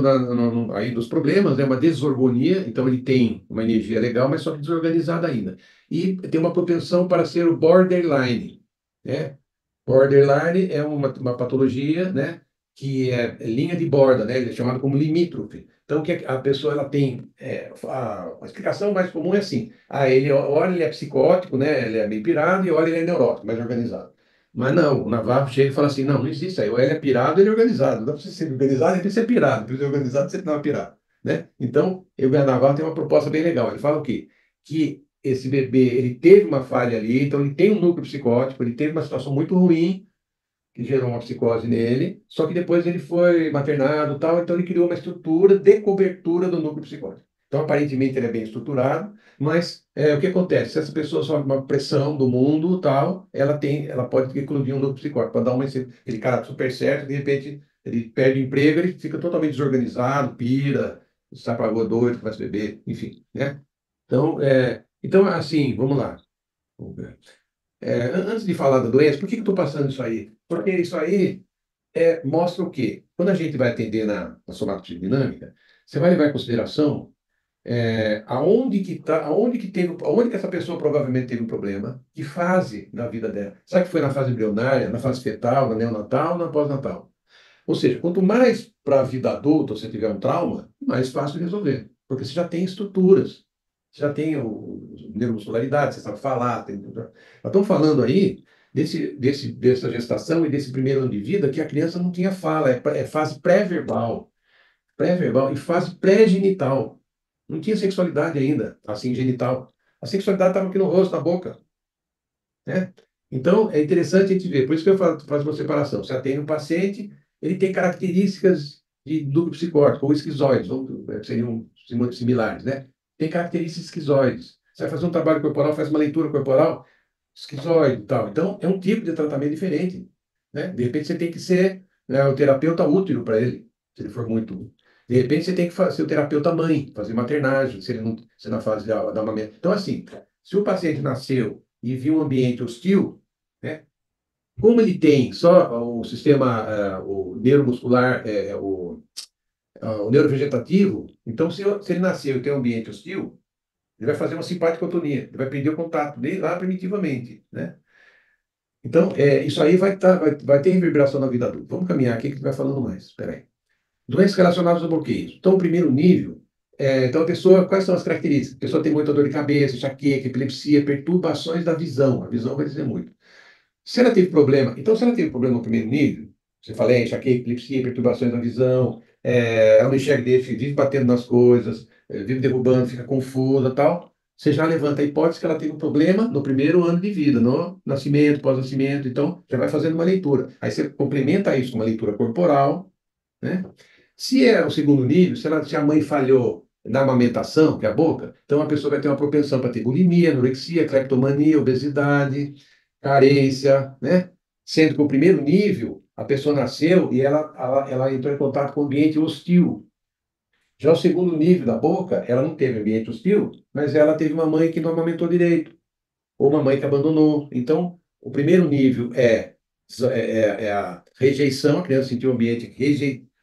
aí dos problemas, né, uma desorgonia, então ele tem uma energia legal, mas só que desorganizada ainda. E tem uma propensão para ser o borderline. Né? Borderline é uma patologia, né, que é linha de borda, né, ele é chamado como limítrofe. Então, que a pessoa ela tem, a explicação mais comum é assim, ora ele é psicótico, né, ele é meio pirado, e ora ele é neurótico, mais organizado. Mas não, o Navarro chega e fala assim, não existe aí, ou ele é pirado, ou ele é organizado. Não dá para você ser organizado, ele tem que ser pirado, para ser organizado, você não é pirado. Né? Então, o Navarro tem uma proposta bem legal, ele fala o quê? Que esse bebê, ele teve uma falha ali, então ele tem um núcleo psicótico, ele teve uma situação muito ruim, que gerou uma psicose nele, só que depois ele foi maternado e tal, então ele criou uma estrutura de cobertura do núcleo psicótico. Então, aparentemente, ele é bem estruturado, mas o que acontece? Se essa pessoa sofre uma pressão do mundo tal, ela pode eclodir um núcleo psicótico, pode dar aquele cara super certo, de repente ele perde o emprego, ele fica totalmente desorganizado, pira, sai para a rua doido, começa a beber, enfim, né? Então, assim, vamos lá. Vamos ver. Antes de falar da doença, por que que eu estou passando isso aí? Porque isso aí mostra o quê? Quando a gente vai atender na somatodinâmica, você vai levar em consideração aonde que essa pessoa provavelmente teve um problema, que fase na vida dela. Será que foi na fase embrionária, na fase fetal, na neonatal, na pós-natal? Ou seja, quanto mais para a vida adulta você tiver um trauma, mais fácil de resolver, porque você já tem estruturas, você já tem neuromuscularidade, você sabe falar. Nós estamos falando aí dessa gestação e desse primeiro ano de vida que a criança não tinha fala, é fase pré-verbal e fase pré-genital. Não tinha sexualidade ainda, assim, genital. A sexualidade estava aqui no rosto, na boca, né? Então, é interessante a gente ver. Por isso que eu faço uma separação. Você atende um paciente, ele tem características de duplo psicótico, ou esquizoides, seriam similares, né? Tem características esquizoides. Você vai fazer um trabalho corporal, faz uma leitura corporal, esquizoide e tal. Então, é um tipo de tratamento diferente, né? De repente, você tem que ser, né, o terapeuta útero para ele, se ele for muito. De repente, você tem que ser o terapeuta mãe, fazer maternagem, se ele não, se na fase da amamento. Então, assim, se o paciente nasceu e viu um ambiente hostil, né? Como ele tem só o sistema, o neuromuscular, o neurovegetativo, então se ele nasceu e tem um ambiente hostil, ele vai fazer uma simpaticotonia, ele vai perder o contato desde lá primitivamente, né? Então, isso aí vai ter reverberação na vida adulta. Vamos caminhar aqui que a gente vai falando mais. Espera aí. Doenças relacionadas ao bloqueio. Então, o primeiro nível, então a pessoa, quais são as características? A pessoa tem muita dor de cabeça, enxaqueca, epilepsia, perturbações da visão. A visão vai dizer muito. Se ela teve problema, então se ela teve problema no primeiro nível, você fala, enxaqueca, epilepsia, perturbações da visão, ela não enxerga direito, vive batendo nas coisas, vive derrubando, fica confusa tal, você já levanta a hipótese que ela teve um problema no primeiro ano de vida, no nascimento, pós-nascimento, então já vai fazendo uma leitura. Aí você complementa isso com uma leitura corporal, né? Se é o segundo nível, se a mãe falhou na amamentação, que é a boca, então a pessoa vai ter uma propensão para ter bulimia, anorexia, cleptomania, obesidade, carência, né? Sendo que o primeiro nível, a pessoa nasceu e ela entrou em contato com um ambiente hostil. Já o segundo nível da boca, ela não teve ambiente hostil, mas ela teve uma mãe que não amamentou direito, ou uma mãe que abandonou. Então, o primeiro nível é a rejeição, a criança sentiu o ambiente,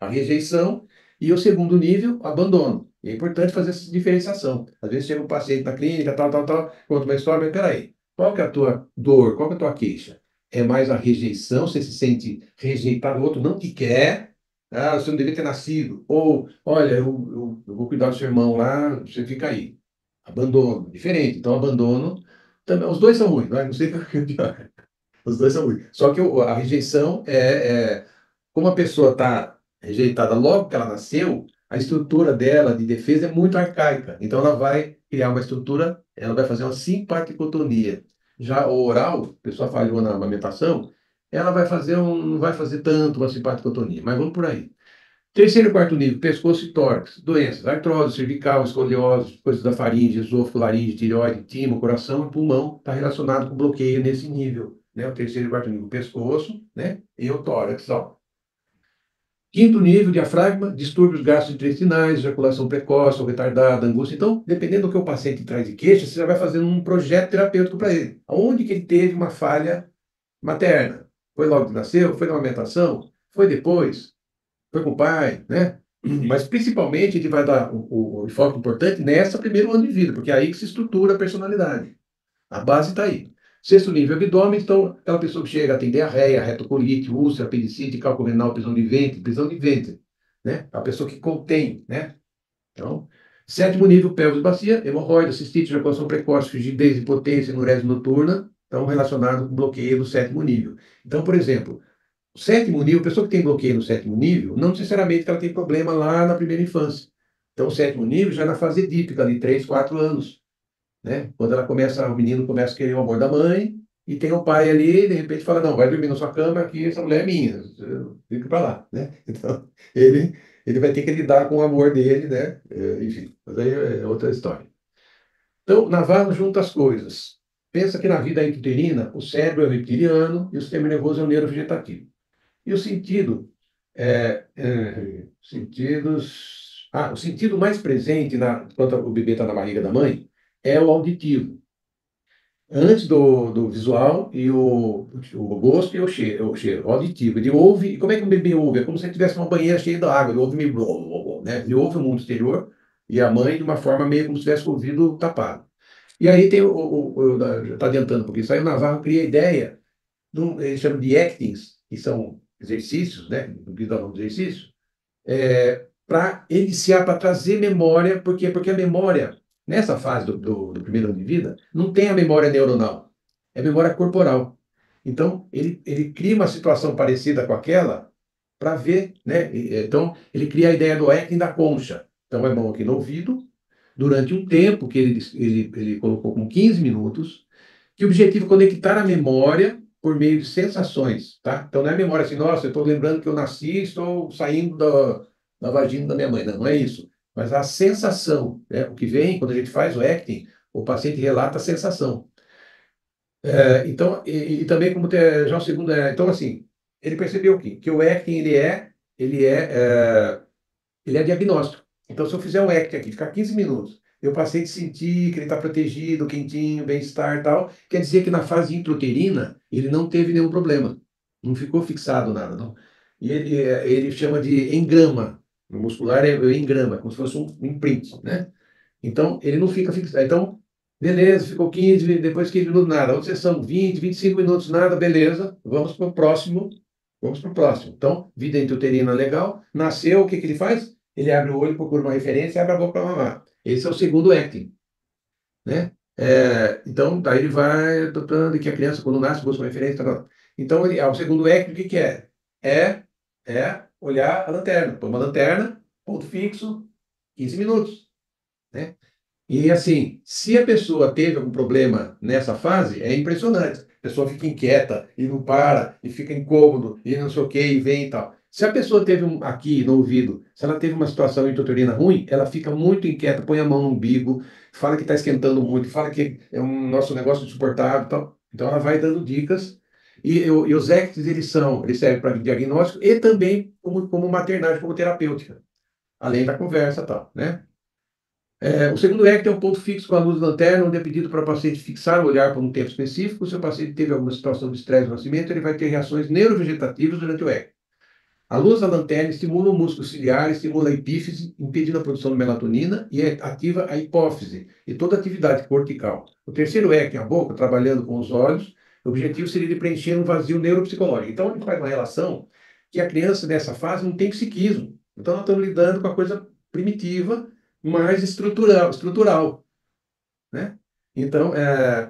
a rejeição, e o segundo nível, o abandono. E é importante fazer essa diferenciação. Às vezes chega um paciente na clínica, tal, conta uma história, mas peraí, qual que é a tua dor, qual que é a tua queixa? É mais a rejeição, você se sente rejeitado, o outro não te quer, você não devia ter nascido, ou, olha, eu vou cuidar do seu irmão lá, você fica aí. Abandono, diferente. Então, abandono, também, os dois são ruins, não sei o que é pior. Os dois são ruins. Só que a rejeição como a pessoa está rejeitada logo que ela nasceu, a estrutura dela de defesa é muito arcaica. Então ela vai criar uma estrutura, ela vai fazer uma simpaticotonia. Já o oral, a pessoa falhou na amamentação, ela vai fazer não vai fazer tanto uma simpaticotonia. Mas vamos por aí. Terceiro e quarto nível, pescoço e tórax, doenças, artrose, cervical, escoliose, coisas da faringe, esôfago, laringe, tireoide, timo, coração e pulmão, está relacionado com bloqueio nesse nível, né? O terceiro e quarto nível, pescoço, né? E o tórax, ó. Quinto nível, diafragma, distúrbios gastrointestinais, ejaculação precoce ou retardada, angústia. Então, dependendo do que o paciente traz de queixa, você já vai fazendo um projeto terapêutico para ele. Aonde que ele teve uma falha materna? Foi logo que nasceu? Foi na amamentação? Foi depois? Foi com o pai, né? Mas principalmente ele vai dar o enfoque importante nessa primeiro ano de vida, porque é aí que se estrutura a personalidade. A base está aí. Sexto nível, abdômen, então aquela pessoa que chega tem diarreia, retocolite, úlcera, apendicite, cálculo renal, prisão de ventre, né? A pessoa que contém, né? Então, sétimo nível, pelvis e bacia, hemorroida, cistite, ejaculação precoce, frigidez, impotência, enurese noturna, estão relacionados com bloqueio do sétimo nível. Então, por exemplo, o sétimo nível, a pessoa que tem bloqueio no sétimo nível, não necessariamente ela tem problema lá na primeira infância. Então, o sétimo nível já é na fase edípica, ali, 3, 4 anos, né? Quando o menino começa a querer o amor da mãe, e tem o pai ali, e de repente fala, não, vai dormir na sua cama, que essa mulher é minha, fica para lá, né? Então, ele ele vai ter que lidar com o amor dele, né? Enfim, mas aí é outra história. Então, Navarro junta as coisas. Pensa que na vida intrauterina, o cérebro é o reptiliano e o sistema nervoso é o neurovegetativo. E o sentido, o sentido mais presente quando o bebê está na barriga da mãe é o auditivo. Antes do visual e o gosto e o cheiro, o auditivo. Ele ouve, e como é que um bebê ouve? É como se ele tivesse uma banheira cheia de água, ele ouve meio, né? Ele ouve o mundo exterior e a mãe de uma forma meio como se tivesse o ouvido tapado. E aí tem já está adiantando, porque isso aí o Navarro cria a ideia, ele chama de actings, que são exercícios, né? Que dá nome de exercício, para iniciar, para trazer memória, porque a memória, nessa fase do primeiro ano de vida, não tem a memória neuronal, é memória corporal. Então, ele cria uma situação parecida com aquela para ver, né? Então, ele cria a ideia do acting da concha. Então, é bom aqui no ouvido, durante um tempo, que ele colocou como 15 minutos, que o objetivo é conectar a memória por meio de sensações, tá? Então não é memória assim, nossa, eu estou lembrando que eu nasci e estou saindo da vagina da minha mãe. Não, não é isso. Mas a sensação, né? O que vem, quando a gente faz o acting, o paciente relata a sensação. Então, e também como já o segundo, então assim, ele percebeu que o acting, ele é diagnóstico. Então, se eu fizer um act aqui, ficar 15 minutos, eu passei de sentir que ele está protegido, quentinho, bem-estar e tal, quer dizer que na fase intrauterina ele não teve nenhum problema. Não ficou fixado nada, não. E ele chama de engrama. No muscular é engrama, como se fosse um imprint, né? Então, ele não fica fixado. Então, beleza, ficou 15, depois 15 minutos, nada. Outra sessão, 20, 25 minutos, nada, beleza. Vamos para o próximo. Vamos para o próximo. Então, vida intrauterina legal. Nasceu, o que que ele faz? Ele abre o olho, procura uma referência e abre a boca para mamar. Esse é o segundo acting, né? Então, daí ele vai adotando que a criança, quando nasce, busca uma referência. Tal. Então, o segundo acting, o que que é? É olhar a lanterna. Põe uma lanterna, ponto fixo, 15 minutos, né? E assim, se a pessoa teve algum problema nessa fase, é impressionante. A pessoa fica inquieta e não para, e fica incômodo, e não sei o que, e vem e tal. Se a pessoa teve aqui no ouvido, se ela teve uma situação intrauterina ruim, ela fica muito inquieta, põe a mão no umbigo, fala que está esquentando muito, fala que é um nosso negócio insuportável e tal. Então ela vai dando dicas. E os ECTs, eles servem para diagnóstico e também como maternagem, como terapêutica, além da conversa e tal, né? O segundo ECT é um ponto fixo com a luz da lanterna, onde é pedido para o paciente fixar o olhar por um tempo específico. Se o paciente teve alguma situação de estresse no nascimento, ele vai ter reações neurovegetativas durante o ECT. A luz da lanterna estimula o músculo ciliar, estimula a epífise, impedindo a produção de melatonina e ativa a hipófise e toda a atividade cortical. O terceiro ECT, a boca, trabalhando com os olhos, o objetivo seria de preencher um vazio neuropsicológico. Então, a gente faz uma relação que a criança nessa fase não tem psiquismo. Então, nós estamos lidando com a coisa primitiva, mais estrutural, né? Então,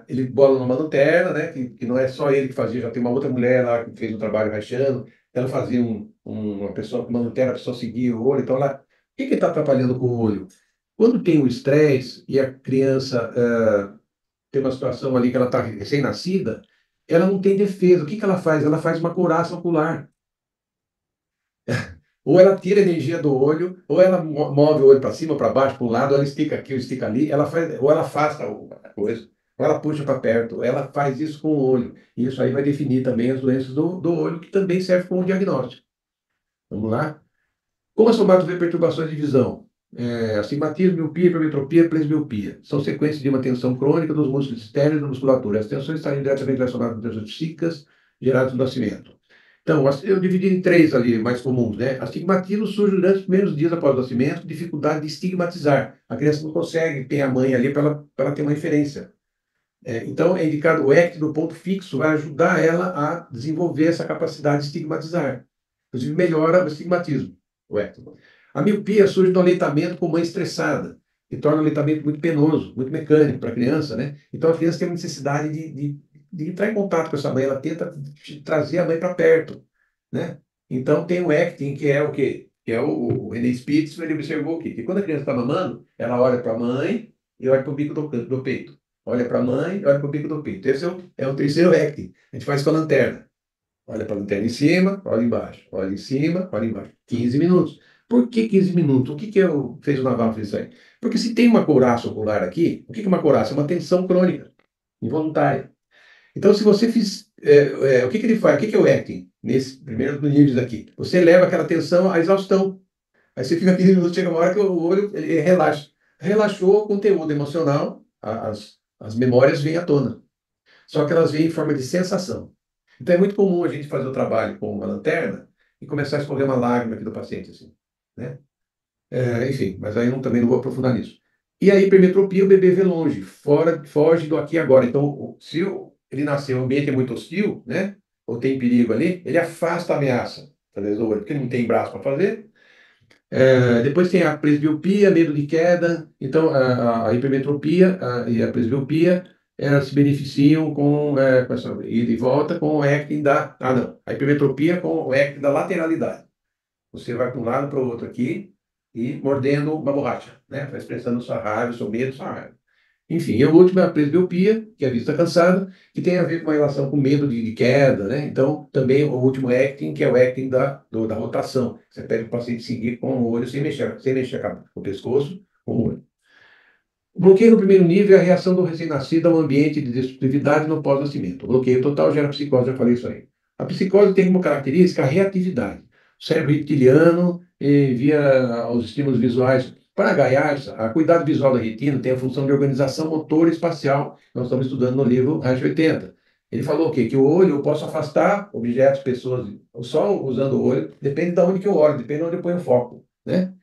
ele bola numa lanterna, né? Que não é só ele que fazia, já tem uma outra mulher lá que fez um trabalho rachando, ela fazia uma pessoa com uma lanterna, a pessoa seguia o olho, então lá, o que que está atrapalhando com o olho? Quando tem o estresse e a criança tem uma situação ali que ela está recém-nascida, ela não tem defesa. O que que ela faz? Ela faz uma couraça ocular. Ou ela tira a energia do olho, ou ela move o olho para cima, para baixo, para um lado, ou ela estica aqui, ou estica ali, ou ela afasta a coisa, ou ela puxa para perto, ela faz isso com o olho. E isso aí vai definir também as doenças do olho, que também serve como diagnóstico. Vamos lá? Como a somato vê perturbações de visão? Astigmatismo, miopia, hipermetropia, presbiopia. São sequências de uma tensão crônica dos músculos externos e da musculatura. As tensões estão diretamente relacionadas com tensões psíquicas geradas no nascimento. Então, eu dividi em três ali, mais comuns, né? Astigmatismo surge durante os primeiros dias após o nascimento, dificuldade de estigmatizar. A criança não consegue ter a mãe ali para ela ter uma referência. Então, é indicado o ECT do ponto fixo, vai ajudar ela a desenvolver essa capacidade de estigmatizar. Inclusive, melhora o estigmatismo, o ECT. A miopia surge do aleitamento com mãe estressada, que torna o aleitamento muito penoso, muito mecânico para a criança, né? Então, a criança tem uma necessidade de entrar em contato com essa mãe, ela tenta trazer a mãe para perto, né? Então, tem o acting, que é o quê? Que é o René Spitz, ele observou o quê? Que quando a criança está mamando, ela olha para a mãe e olha para o bico do peito. Olha para a mãe e olha para o bico do peito. Esse é o terceiro acting. A gente faz com a lanterna. Olha para a lanterna em cima, olha embaixo. Olha em cima, olha embaixo. 15 minutos. Por que 15 minutos? O que que fez o Naval fazer isso aí? Porque se tem uma couraça ocular aqui, o que que é uma couraça? É uma tensão crônica, involuntária. Então, se você fiz, o que que ele faz? O que que é o acting? Nesse primeiro nível aqui. Você leva aquela tensão à exaustão. Aí você fica 15 minutos, chega uma hora que o olho ele relaxa. Relaxou o conteúdo emocional, as memórias vêm à tona. Só que elas vêm em forma de sensação. Então é muito comum a gente fazer o trabalho com uma lanterna e começar a escorrer uma lágrima aqui do paciente, assim, né? Enfim, mas aí eu também não vou aprofundar nisso. E a hipermetropia, o bebê vê longe, foge do aqui e agora. Então, se ele nasceu, o ambiente é muito hostil, né? Ou tem perigo ali, ele afasta a ameaça, talvez, ou porque não tem braço para fazer. Depois tem a presbiopia, medo de queda. Então, a hipermetropia e a presbiopia, elas se beneficiam com essa ida e volta com o acting da... Ah, não. A hipermetropia com o acting da lateralidade. Você vai para um lado para o outro aqui e mordendo uma borracha, né? Vai expressando sua raiva, seu medo, sua raiva. Enfim, e o último é a presbiopia, que é a vista cansada, que tem a ver com uma relação com medo de queda, né? Então, também o último acting, que é o acting da rotação. Você pede para o paciente seguir com o olho sem mexer o pescoço, com o olho. O bloqueio no primeiro nível é a reação do recém-nascido ao ambiente de destrutividade no pós-nascimento. O bloqueio total gera psicose, já falei isso aí. A psicose tem como característica a reatividade. O cérebro reptiliano envia aos estímulos visuais. Para a Gaiarsa, a cuidado visual da retina tem a função de organização motora e espacial. Nós estamos estudando no livro Reich 80. Ele falou o quê? Que o olho eu posso afastar objetos, pessoas, só usando o olho, depende de onde que eu olho, depende de onde eu ponho o foco, né?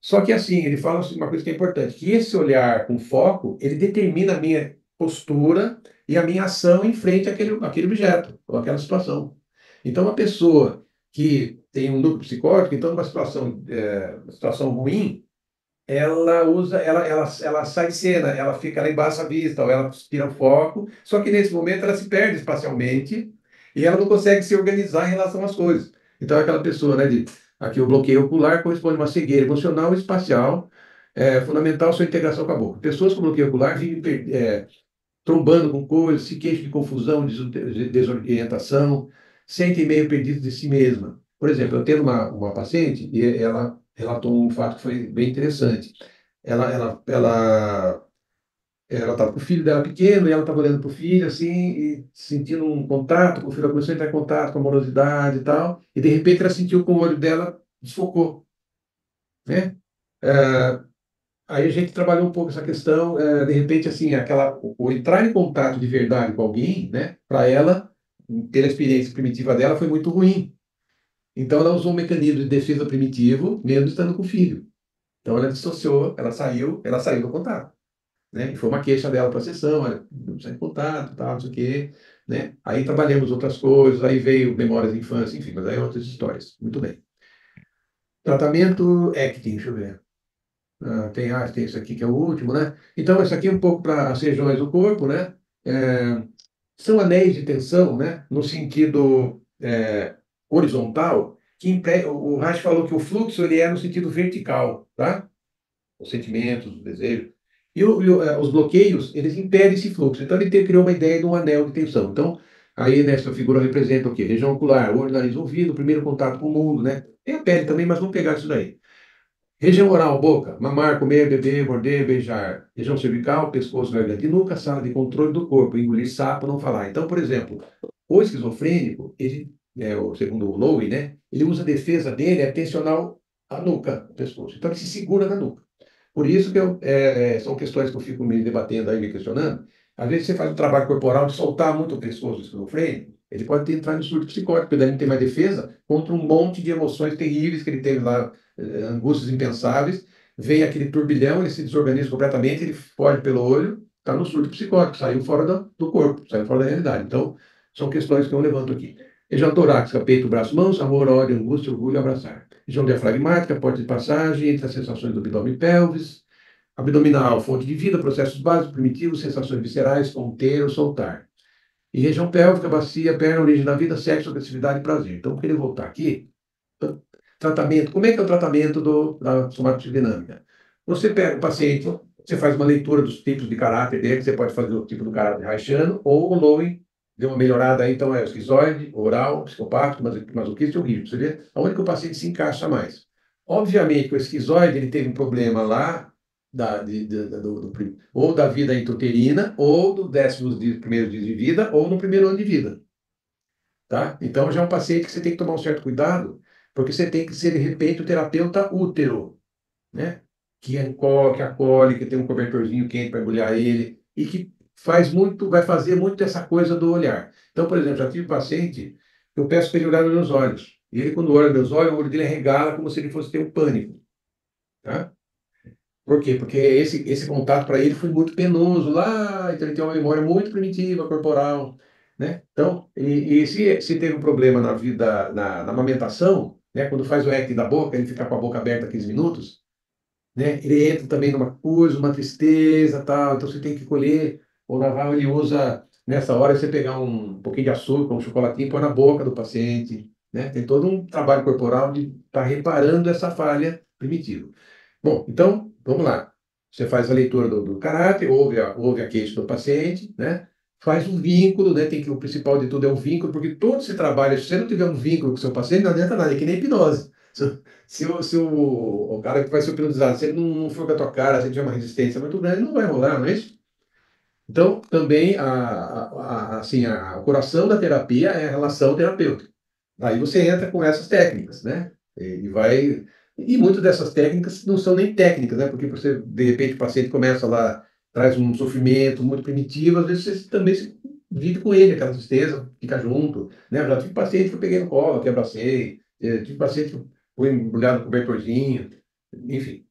Só que assim, ele fala assim, uma coisa que é importante, que esse olhar com foco, ele determina a minha postura e a minha ação em frente àquele objeto, ou àquela situação. Então, uma pessoa que tem um núcleo psicótico, então, numa situação ruim, ela sai de cena, ela embaça a vista, ou ela tira o foco, só que nesse momento ela se perde espacialmente e ela não consegue se organizar em relação às coisas. Então, é aquela pessoa, né, aqui o bloqueio ocular corresponde a uma cegueira emocional e espacial, fundamental sua integração com a boca. Pessoas com bloqueio ocular vivem trombando com coisas, se queixam de confusão, desorientação, sentem meio perdidos de si mesma. Por exemplo, eu tenho uma paciente e ela relatou um fato que foi bem interessante. Ela estava com o filho dela pequeno e ela estava olhando para o filho assim e sentindo um contato com o filho, ela começou a entrar em contato com amorosidade e tal, e de repente ela sentiu que o olho dela desfocou, né? Aí a gente trabalhou um pouco essa questão, de repente, assim, o entrar em contato de verdade com alguém, né, para ela, pela experiência primitiva dela, foi muito ruim. Então ela usou um mecanismo de defesa primitivo, mesmo estando com o filho. Então ela dissociou, ela saiu do contato, né? E foi uma queixa dela para a sessão, olha, não sai de contato, tal, não sei o quê, né? Aí trabalhamos outras coisas, aí veio memórias de infância, enfim, mas aí outras histórias. Muito bem. Tratamento acting, deixa eu ver. Tem isso aqui que é o último, né? Então, isso aqui é um pouco para as regiões do corpo, né? São anéis de tensão, né? No sentido horizontal, o Reich falou que o fluxo ele é no sentido vertical, tá? Os sentimentos, os desejos. E os bloqueios, eles impedem esse fluxo. Então, ele criou uma ideia de um anel de tensão. Então, aí nessa figura representa o quê? Região ocular, olho, nariz, ouvido, primeiro contato com o mundo, né? Tem a pele também, mas vamos pegar isso daí. Região oral, boca, mamar, comer, beber, morder, beijar. Região cervical, pescoço, garganta e nuca, sala de controle do corpo, engolir sapo, não falar. Então, por exemplo, o esquizofrênico, segundo o Lowe, né, ele usa a defesa dele, tensionar a nuca, o pescoço. Então, ele se segura na nuca. Por isso que são questões que eu fico me debatendo aí, me questionando. Às vezes você faz um trabalho corporal de soltar muito o pescoço do esquizofrênico, ele pode entrar no surto psicótico, porque daí ele não tem mais defesa contra um monte de emoções terríveis que ele teve lá, angústias impensáveis, vem aquele turbilhão, ele se desorganiza completamente, ele foge pelo olho, está no surto psicótico, saiu fora do corpo, saiu fora da realidade. Então, são questões que eu levanto aqui. Região torácica, peito, braço, mãos, amor, ódio, angústia, orgulho, abraçar. Região diafragmática, porta de passagem entre as sensações do abdômen e pelvis. Abdominal, fonte de vida, processos básicos, primitivos, sensações viscerais, conter ou soltar. E região pélvica, bacia, perna, origem da vida, sexo, agressividade e prazer. Então, eu queria voltar aqui. Tratamento. Como é que é o tratamento da somatodinâmica? Você pega o paciente, você faz uma leitura dos tipos de caráter dele, você pode fazer o tipo do caráter reichiano ou o Lowen deu uma melhorada aí, então é esquizoide, oral, psicopático, masoquista e horrível. Você vê aonde que o paciente se encaixa mais. Obviamente que o esquizoide ele teve um problema lá ou da vida intrauterina, ou do 11º dia de vida, ou no primeiro ano de vida. Tá? Então já é um paciente que você tem que tomar um certo cuidado, porque você tem que ser, de repente, o terapeuta útero, né? Que acolhe, que tem um cobertorzinho quente para embrulhar ele, e que vai fazer muito essa coisa do olhar. Então, por exemplo, já tive paciente que eu peço para ele olhar nos meus olhos. E ele, quando olha nos meus olhos, o olho dele arregala como se ele fosse ter um pânico. Tá? Por quê? Porque esse contato para ele foi muito penoso lá, então ele tem uma memória muito primitiva, corporal, né? Então, e se teve um problema na vida, na amamentação, né? Quando faz o acting da boca, ele fica com a boca aberta 15 minutos, né? Ele entra também numa coisa, uma tristeza, tal, então você tem que colher. O Naval, ele usa, nessa hora, você pegar um pouquinho de açúcar, um chocolatinho, põe na boca do paciente, né? Tem todo um trabalho corporal de estar reparando essa falha primitiva. Bom, então, vamos lá. Você faz a leitura do caráter, ouve a queixa do paciente, né? Faz um vínculo, né? O principal de tudo é o vínculo, porque todo esse trabalho, se você não tiver um vínculo com o seu paciente, não adianta nada, é que nem hipnose. Se o cara que vai ser hipnotizado, se ele não for com a tua cara, se ele tiver uma resistência muito grande, não vai rolar, não é isso? Então, também, assim, o coração da terapia é a relação terapêutica. Aí você entra com essas técnicas, né? E vai. E muitas dessas técnicas não são nem técnicas, né? Porque você, de repente, o paciente começa lá, traz um sofrimento muito primitivo, às vezes você também vive com ele, aquela tristeza, fica junto, né? Eu já tive paciente que eu peguei no colo, que abracei, tive paciente que foi embrulhado no cobertorzinho, enfim.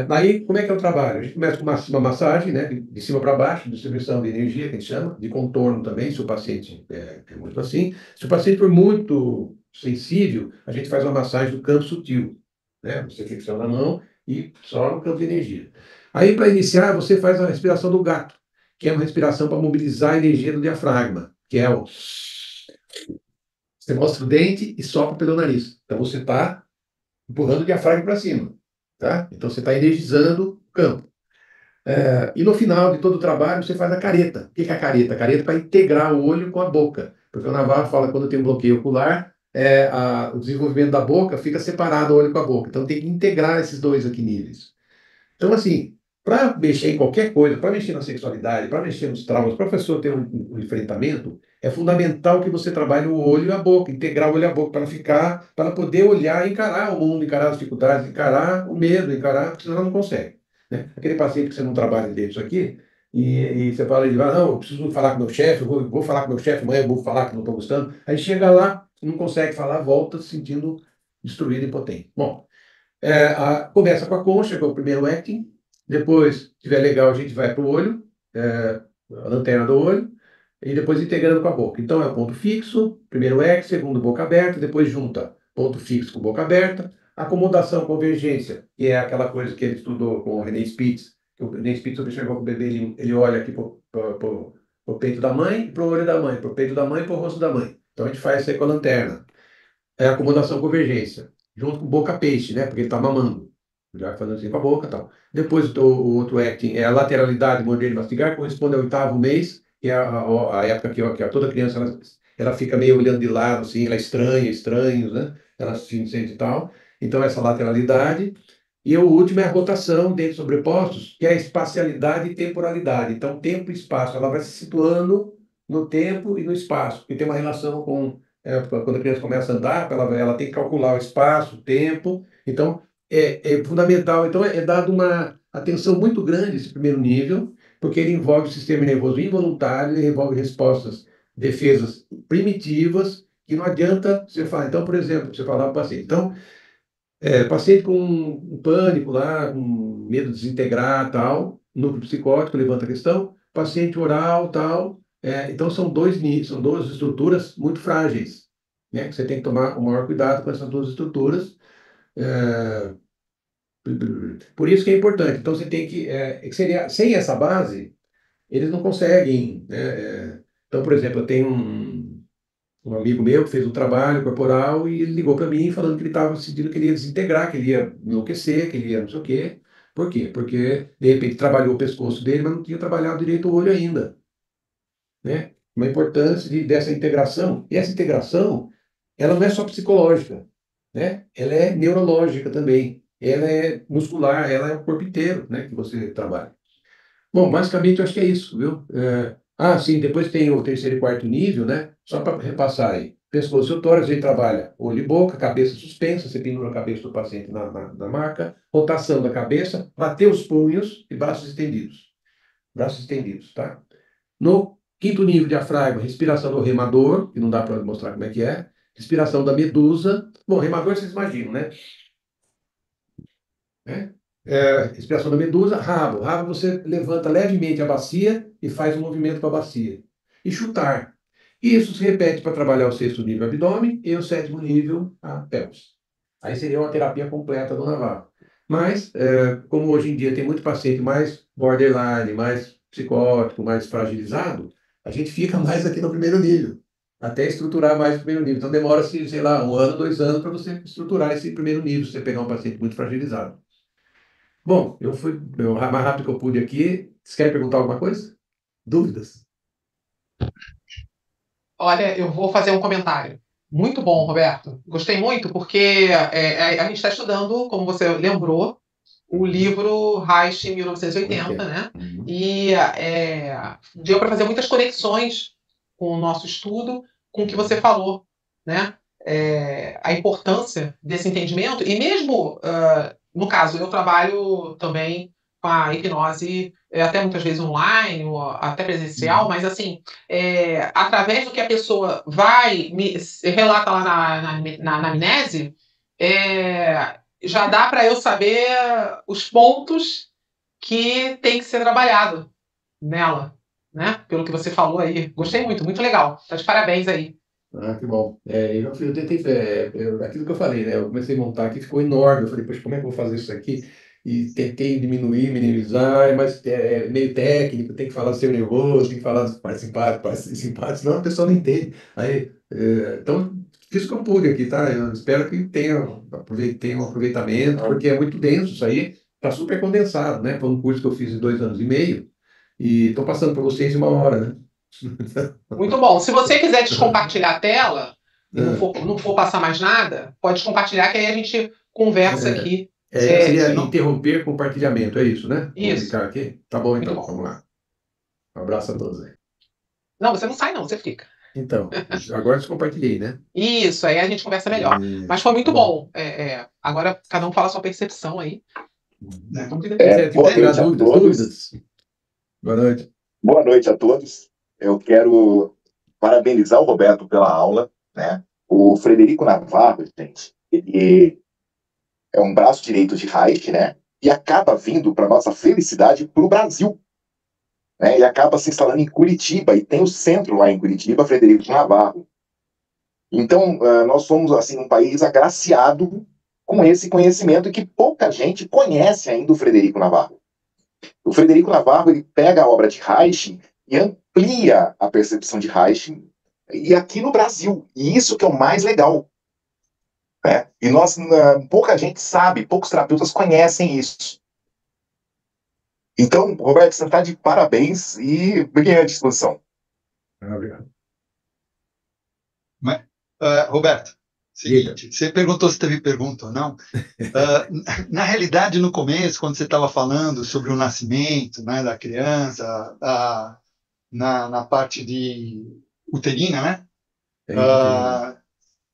Aí, como é que é o trabalho? A gente começa com uma massagem, né, de cima para baixo, distribuição de energia, que a gente chama, de contorno também, se o paciente é muito assim. Se o paciente for muito sensível, a gente faz uma massagem do campo sutil, né? Você flexiona a mão e só no campo de energia. Aí, para iniciar, você faz a respiração do gato, que é uma respiração para mobilizar a energia do diafragma, que é o... Você mostra o dente e sopra pelo nariz. Então, você está empurrando o diafragma para cima. Tá? Então você está energizando o campo. E no final de todo o trabalho você faz a careta. O que é a careta? A careta é para integrar o olho com a boca. Porque o Navarro fala que quando tem um bloqueio ocular, o desenvolvimento da boca fica separado o olho com a boca. Então tem que integrar esses dois aqui níveis. Então, assim, para mexer em qualquer coisa, para mexer na sexualidade, para mexer nos traumas, para a pessoa ter um enfrentamento, é fundamental que você trabalhe o olho e a boca, integrar o olho e a boca, para ela poder olhar e encarar o mundo, encarar as dificuldades, encarar o medo, porque senão ela não consegue. Né? Aquele paciente que você não trabalha dentro disso aqui, e você fala, ele vai, não, eu preciso falar com meu chefe, eu vou falar com meu chefe, amanhã eu vou falar que não estou gostando. Aí chega lá, não consegue falar, volta se sentindo destruído e impotente. Bom, começa com a concha, que é o primeiro acting. Depois, se estiver legal, a gente vai para o olho, a lanterna do olho, e depois integrando com a boca. Então, é o ponto fixo, primeiro acting, segundo boca aberta, depois junta ponto fixo com boca aberta. Acomodação, convergência, que é aquela coisa que ele estudou com o René Spitz. Que o René Spitz, quando chegou com o bebê, ele olha aqui para o peito da mãe, para o olho da mãe, para o peito da mãe e para o rosto da mãe. Então, a gente faz isso aí com a lanterna. É acomodação convergência, junto com boca-peixe, né? Porque ele está mamando. Já fazendo assim com a boca e tal. Depois o outro acting é a lateralidade, morder e mastigar, corresponde ao 8º mês, que é a época que toda criança ela fica meio olhando de lado, assim, ela estranha, estranhos, né? Ela se sente e tal. Então, essa lateralidade. E o último é a rotação dentro sobrepostos, que é a espacialidade e temporalidade. Então, tempo e espaço, ela vai se situando no tempo e no espaço, que tem uma relação com quando a criança começa a andar, ela tem que calcular o espaço, o tempo. Então, é fundamental. Então, é dado uma atenção muito grande esse primeiro nível, porque ele envolve o sistema nervoso involuntário, ele envolve respostas, defesas primitivas, que não adianta você falar. Então, por exemplo, você falar para o paciente. Então, paciente com um pânico lá, com medo de desintegrar, tal, núcleo psicótico, levanta a questão. Paciente oral, tal. Então, são dois níveis, são duas estruturas muito frágeis, né? Que você tem que tomar o maior cuidado com essas duas estruturas. É, por isso que é importante. Então, você tem que seria, sem essa base, eles não conseguem, né? Então, por exemplo, eu tenho um amigo meu que fez um trabalho corporal e ele ligou para mim falando que ele estava sentindo que ele ia desintegrar, que ele ia enlouquecer, que ele ia não sei o quê. Por quê? Porque, de repente, trabalhou o pescoço dele, mas não tinha trabalhado direito o olho ainda, né? uma importância dessa integração. E essa integração, ela não é só psicológica, né? Ela é neurológica também. Ela é muscular, ela é o corpo inteiro, né, que você trabalha. Bom, basicamente eu acho que é isso, viu? Sim, depois tem o terceiro e quarto nível, né? Só para repassar aí. Pescoço e o tórax, a gente trabalha olho e boca, cabeça suspensa, você pendura a cabeça do paciente na maca, rotação da cabeça, bater os punhos e braços estendidos. Braços estendidos, tá? No quinto nível, diafragma, respiração do remador, que não dá para mostrar como é que é. Respiração da medusa. Bom, remador vocês imaginam, né? Né? Respiração da medusa, rabo. Rabo você levanta levemente a bacia e faz um movimento com a bacia. E chutar. Isso se repete para trabalhar o sexto nível abdômen e o sétimo nível a pelvis. Aí seria uma terapia completa do Navarro. Mas, como hoje em dia tem muito paciente mais borderline, mais psicótico, mais fragilizado, a gente fica mais aqui no primeiro nível, até estruturar mais o primeiro nível. Então demora-se, sei lá, 1 ano, 2 anos para você estruturar esse primeiro nível, se você pegar um paciente muito fragilizado. Bom, eu fui o mais rápido que eu pude aqui. Vocês querem perguntar alguma coisa? Dúvidas? Olha, eu vou fazer um comentário. Muito bom, Roberto. Gostei muito, porque a gente está estudando, como você lembrou, o livro Reich 1980, né? E deu para fazer muitas conexões com o nosso estudo, com o que você falou, né? A importância desse entendimento, e mesmo, no caso, eu trabalho também com a hipnose, até muitas vezes online, ou até presencial, mas assim, através do que a pessoa relata lá na anamnese, já dá para eu saber os pontos que tem que ser trabalhado nela, né? Pelo que você falou aí. Gostei muito, muito legal. Tá de parabéns aí. Que bom. Eu tentei, aquilo que eu falei, né? Eu comecei a montar aqui, ficou enorme. Eu falei, poxa, como é que eu vou fazer isso aqui? E tentei diminuir, minimizar, mas é meio técnico, tem que falar ser nervoso, tem que falar mais simpático, mais simpático, senão a pessoa não entende. Aí, então, fiz o que eu pude aqui, tá? Eu espero que tenha um aproveitamento, porque é muito denso isso aí, está super condensado, né? Foi um curso que eu fiz em 2 anos e meio, e estou passando para vocês em 1 hora, né? Muito bom. Se você quiser descompartilhar a tela e não for passar mais nada, pode compartilhar que aí a gente conversa aqui. Seria interromper compartilhamento, é isso, né? Isso. Vou clicar aqui? Tá bom, então, Muito bom. vamos lá. Um abraço a todos aí. Não, você não sai não, você fica. Então, agora eu compartilhei, né? Isso, aí a gente conversa melhor. Mas foi muito bom. Agora cada um fala a sua percepção aí. Tirar dúvidas. Boa noite. Boa noite a todos. Eu quero parabenizar o Roberto pela aula, né? O Frederico Navarro, gente, ele é um braço direito de Reich, né? E acaba vindo, para nossa felicidade, para o Brasil, né? E acaba se instalando em Curitiba, e tem o centro lá em Curitiba, Frederico Navarro. Então, nós somos, assim, um país agraciado com esse conhecimento que pouca gente conhece ainda o Frederico Navarro. O Frederico Navarro, ele pega a obra de Reich e amplia a percepção de Reich, e aqui no Brasil. E isso que é o mais legal. Né? E pouca gente sabe, poucos terapeutas conhecem isso. Então, Roberto, você está de parabéns e bem à disposição. Obrigado. Roberto, seguinte, você perguntou se teve pergunta ou não. Na realidade, no começo, quando você estava falando sobre o nascimento, né, da criança, na parte de uterina, né?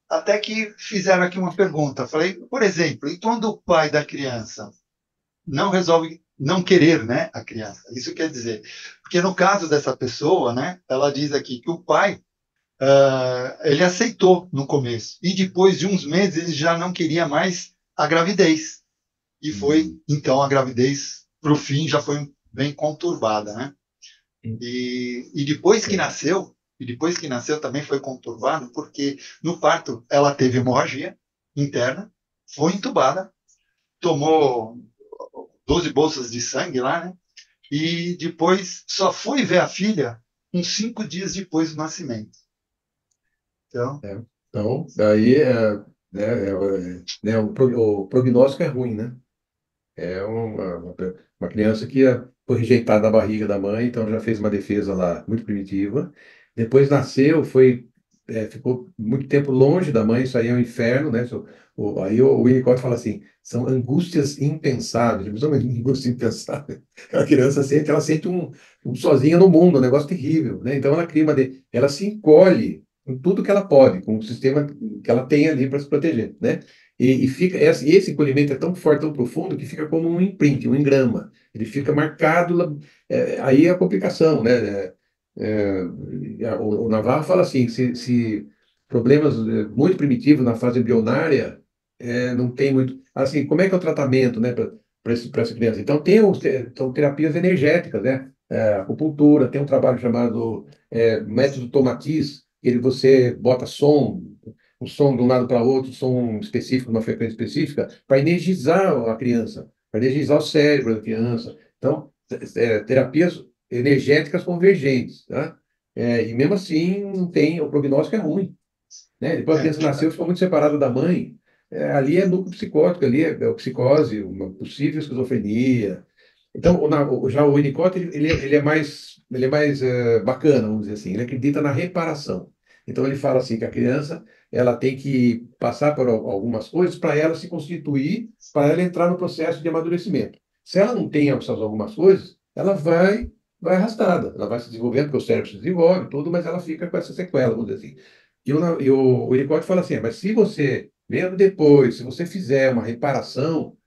Até que fizeram aqui uma pergunta. Falei, por exemplo, e quando o pai da criança não resolve não querer, né, a criança? Isso quer dizer, porque no caso dessa pessoa, né, ela diz aqui que o pai ele aceitou no começo e depois de uns meses ele já não queria mais a gravidez e foi então a gravidez para o fim já foi bem conturbada, né? E depois que nasceu também foi conturbado porque no parto ela teve hemorragia interna, foi entubada, tomou 12 bolsas de sangue lá, né? E depois só foi ver a filha uns 5 dias depois do nascimento. Então, daí o prognóstico é ruim, né? É uma criança que foi rejeitada da barriga da mãe, então já fez uma defesa lá muito primitiva, Depois nasceu, ficou muito tempo longe da mãe, isso aí é um inferno, né? Aí o Winnicott fala assim, são angústias impensáveis. Mas uma angústia impensável. A criança sente, ela sente um sozinha no mundo, um negócio terrível, né? Então ela cria ela se encolhe com tudo que ela pode, com o sistema que ela tem ali para se proteger, né? E fica esse encolhimento é tão forte, tão profundo que fica como um imprint, um engrama. Ele fica marcado, aí é a complicação, né? O Navarro fala assim, se problemas muito primitivos na fase embrionária, não tem muito. Assim, como é que é o tratamento, né, para essa criança? Então, são terapias energéticas, né? Acupuntura, tem um trabalho chamado método Tomatis, você bota um som de um lado para outro, som específico, uma frequência específica, para energizar a criança, para energizar o cérebro da criança. Então, terapias energéticas convergentes, tá? E mesmo assim, não tem, o prognóstico é ruim, né? Depois a criança nasceu, ficou muito separada da mãe. Ali é núcleo psicótico, ali é psicose, uma possível esquizofrenia. Então, já o Winnicott, ele é mais bacana, vamos dizer assim. Ele acredita na reparação. Então, ele fala assim que a criança ela tem que passar por algumas coisas para ela se constituir, para ela entrar no processo de amadurecimento. Se ela não tem essas algumas coisas, ela vai arrastada. Ela vai se desenvolvendo, porque o cérebro se desenvolve, tudo, mas ela fica com essa sequela, vamos dizer assim. O Winnicott fala assim, mas se você, mesmo depois, se você fizer uma reparação,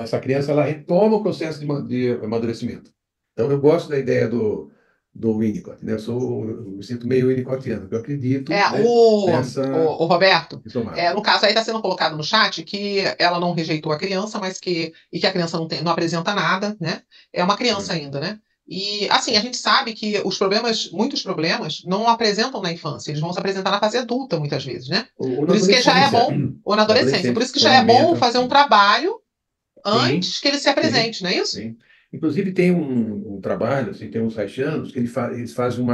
essa criança ela retoma o processo de amadurecimento. Então, eu gosto da ideia do Winnicott, né? Eu me sinto meio Winnicottiano, porque eu acredito, É, né, nessa o Roberto, retomada. no caso aí está sendo colocado no chat que ela não rejeitou a criança, e que a criança não apresenta nada, né? É uma criança ainda, né? E assim, a gente sabe que muitos problemas não apresentam na infância, eles vão se apresentar na fase adulta muitas vezes, né? Ou na Por isso que já é adolescência, bom, ou na na adolescência, por adolescência, isso que já é bom normalmente, fazer um trabalho sim, antes que ele se sim, apresente, não é isso? sim. Inclusive, tem um trabalho, assim, tem uns haitianos que eles fazem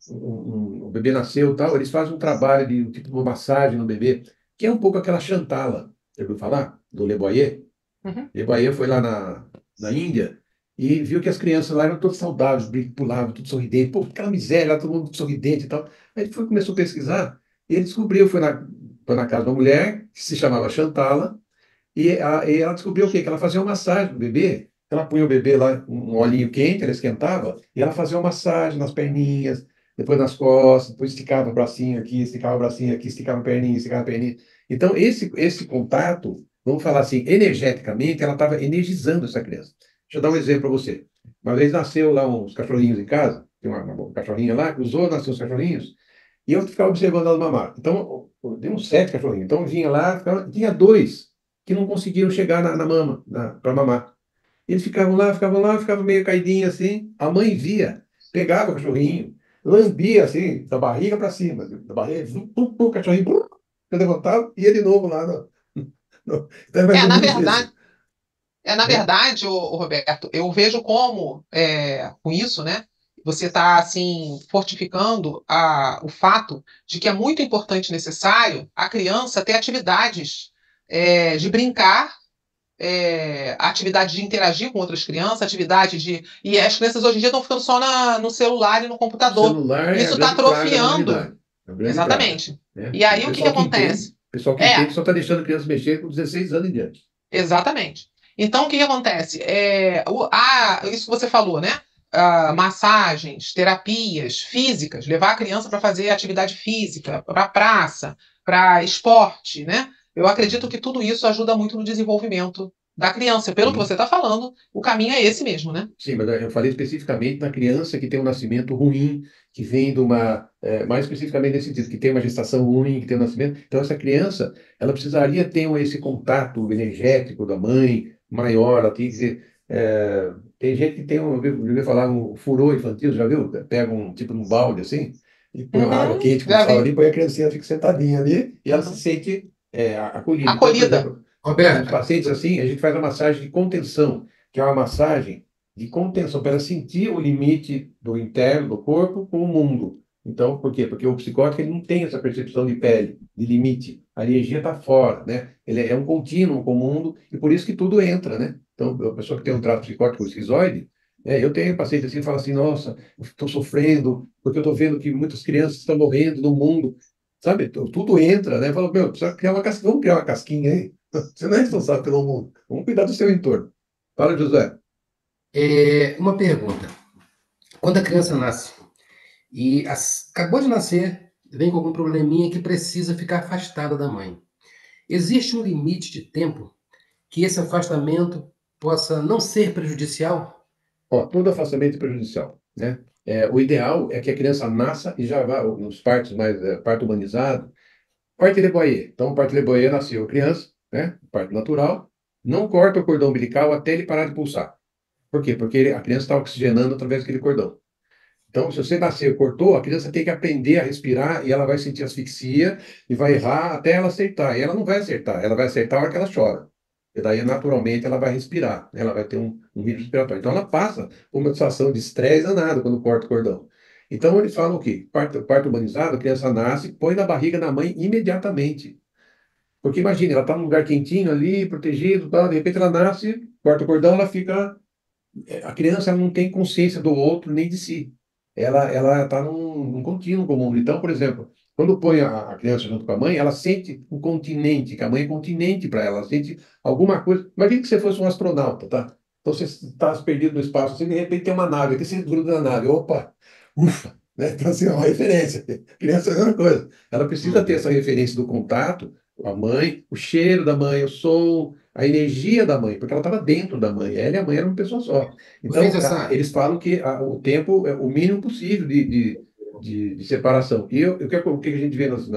o bebê nasceu e tal, eles fazem um trabalho de um tipo de uma massagem no bebê, que é um pouco aquela Chantala, você ouviu falar? Do Le Boyer? Uhum. Le Boyer foi lá na Índia e viu que as crianças lá eram todas saudáveis, pulavam, tudo sorridente, pô, aquela miséria lá, todo mundo sorridente e tal. Aí ele começou a pesquisar e ele descobriu, foi na casa de uma mulher que se chamava Chantala, e ela descobriu o quê? Que ela fazia uma massagem no bebê. Ela punha o bebê lá, um olhinho quente, ela esquentava, e ela fazia uma massagem nas perninhas, depois nas costas, depois esticava o bracinho aqui, esticava o bracinho aqui, esticava a perninha, esticava a perninha. Então, esse contato, vamos falar assim, energeticamente, ela estava energizando essa criança. Deixa eu dar um exemplo para você. Uma vez nasceu lá uns cachorrinhos em casa, tem uma cachorrinha lá, cruzou, nasceu os cachorrinhos, e eu ficava observando ela mamar. Então, deu uns 7 cachorrinhos. Então, eu vinha lá, tinha dois que não conseguiam chegar na mama, para mamar. Eles ficavam lá, ficavam meio caidinhos assim. A mãe via, pegava o cachorrinho, lambia assim, da barriga para cima, da barriga, o cachorrinho levantava e ia de novo lá. Então é mais É, ou na menos isso. verdade, na Né? verdade, o Roberto, eu vejo como, com isso, né, você está assim fortificando o fato de que é muito importante e necessário a criança ter atividades de brincar, atividade de interagir com outras crianças, atividade de. E as crianças hoje em dia estão ficando só no celular e no O computador. celular é a Isso está grande praga da atrofiando. humanidade. É a grande praga. Exatamente. Né? E aí o que que acontece? O pessoal que É, entende só está deixando crianças mexer com 16 anos em diante. Exatamente. Então, o que que acontece? Isso que você falou, né? Massagens, terapias físicas, levar a criança para fazer atividade física, para praça, para esporte, né? Eu acredito que tudo isso ajuda muito no desenvolvimento da criança. Pelo que Sim. você está falando, o caminho é esse mesmo, né? Sim, mas eu falei especificamente na criança que tem um nascimento ruim, que vem de mais especificamente nesse sentido, que tem uma gestação ruim, que tem um nascimento. Então, essa criança, ela precisaria ter esse contato energético da mãe maior, ela tem que dizer, tem gente que tem eu ouvi falar um furor infantil, já viu? Pega tipo um balde assim, e põe uma água Uhum, quente com já sal vi. ali, põe a criancinha, fica sentadinha ali, e ela se Uhum. sente acolhida. Então, por Acolhida. exemplo, nos pacientes assim, a gente faz a massagem de contenção, que é uma massagem de contenção, para ela sentir o limite do interno do corpo com o mundo. Então, por quê? Porque o psicótico ele não tem essa percepção de pele, de limite. A energia está fora, né? Ele é um contínuo com o mundo e por isso que tudo entra, né? Então, a pessoa que tem um trato psicótico esquizoide, Eu tenho paciente assim que fala assim, nossa, eu estou sofrendo, porque eu estou vendo que muitas crianças estão morrendo no mundo. Sabe? Tudo entra, né? Fala, meu, precisa criar uma casquinha, vamos criar uma casquinha aí. Você não é responsável pelo mundo. Vamos cuidar do seu entorno. Fala, José. Uma pergunta. Quando a criança nasce e acabou de nascer, vem com algum probleminha que precisa ficar afastada da mãe. Existe um limite de tempo que esse afastamento possa não ser prejudicial? Ó, todo afastamento é prejudicial, né? O ideal é que a criança nasça e já vá, nos partos mais, parto humanizado, parto Leboyer. Então, o parto Leboyer nasceu a criança, né? Parto natural, não corta o cordão umbilical até ele parar de pulsar. Por quê? Porque a criança está oxigenando através daquele cordão. Então, se você nasceu, cortou, a criança tem que aprender a respirar e ela vai sentir asfixia e vai errar até ela acertar. E ela não vai acertar, ela vai acertar a hora que ela chora. E daí, naturalmente, ela vai respirar, né? Ela vai ter um ritmo respiratório. Então, ela passa por uma situação de estresse danado quando corta o cordão. Então, eles falam o quê? Parto humanizado, a criança nasce, põe na barriga da mãe imediatamente. Porque imagine, ela está num lugar quentinho ali, protegido, tal, de repente ela nasce, corta o cordão, ela fica a criança ela não tem consciência do outro nem de si. Ela está num contínuo comum. Então, por exemplo, quando põe a criança junto com a mãe, ela sente um continente, que a mãe é continente para ela, ela sente alguma coisa. Imagina que você fosse um astronauta, tá? Então você está perdido no espaço, assim, de repente tem uma nave, aqui você gruda na nave, opa, ufa, né? Então, assim, é uma referência. A criança é a mesma coisa. Ela precisa ter Uhum. essa referência do contato, a mãe, o cheiro da mãe, o som, a energia da mãe, porque ela estava dentro da mãe. Ela e a mãe eram uma pessoa só. Fez Então, essa. eles falam que o tempo é o mínimo possível de separação. E o que a gente vê nos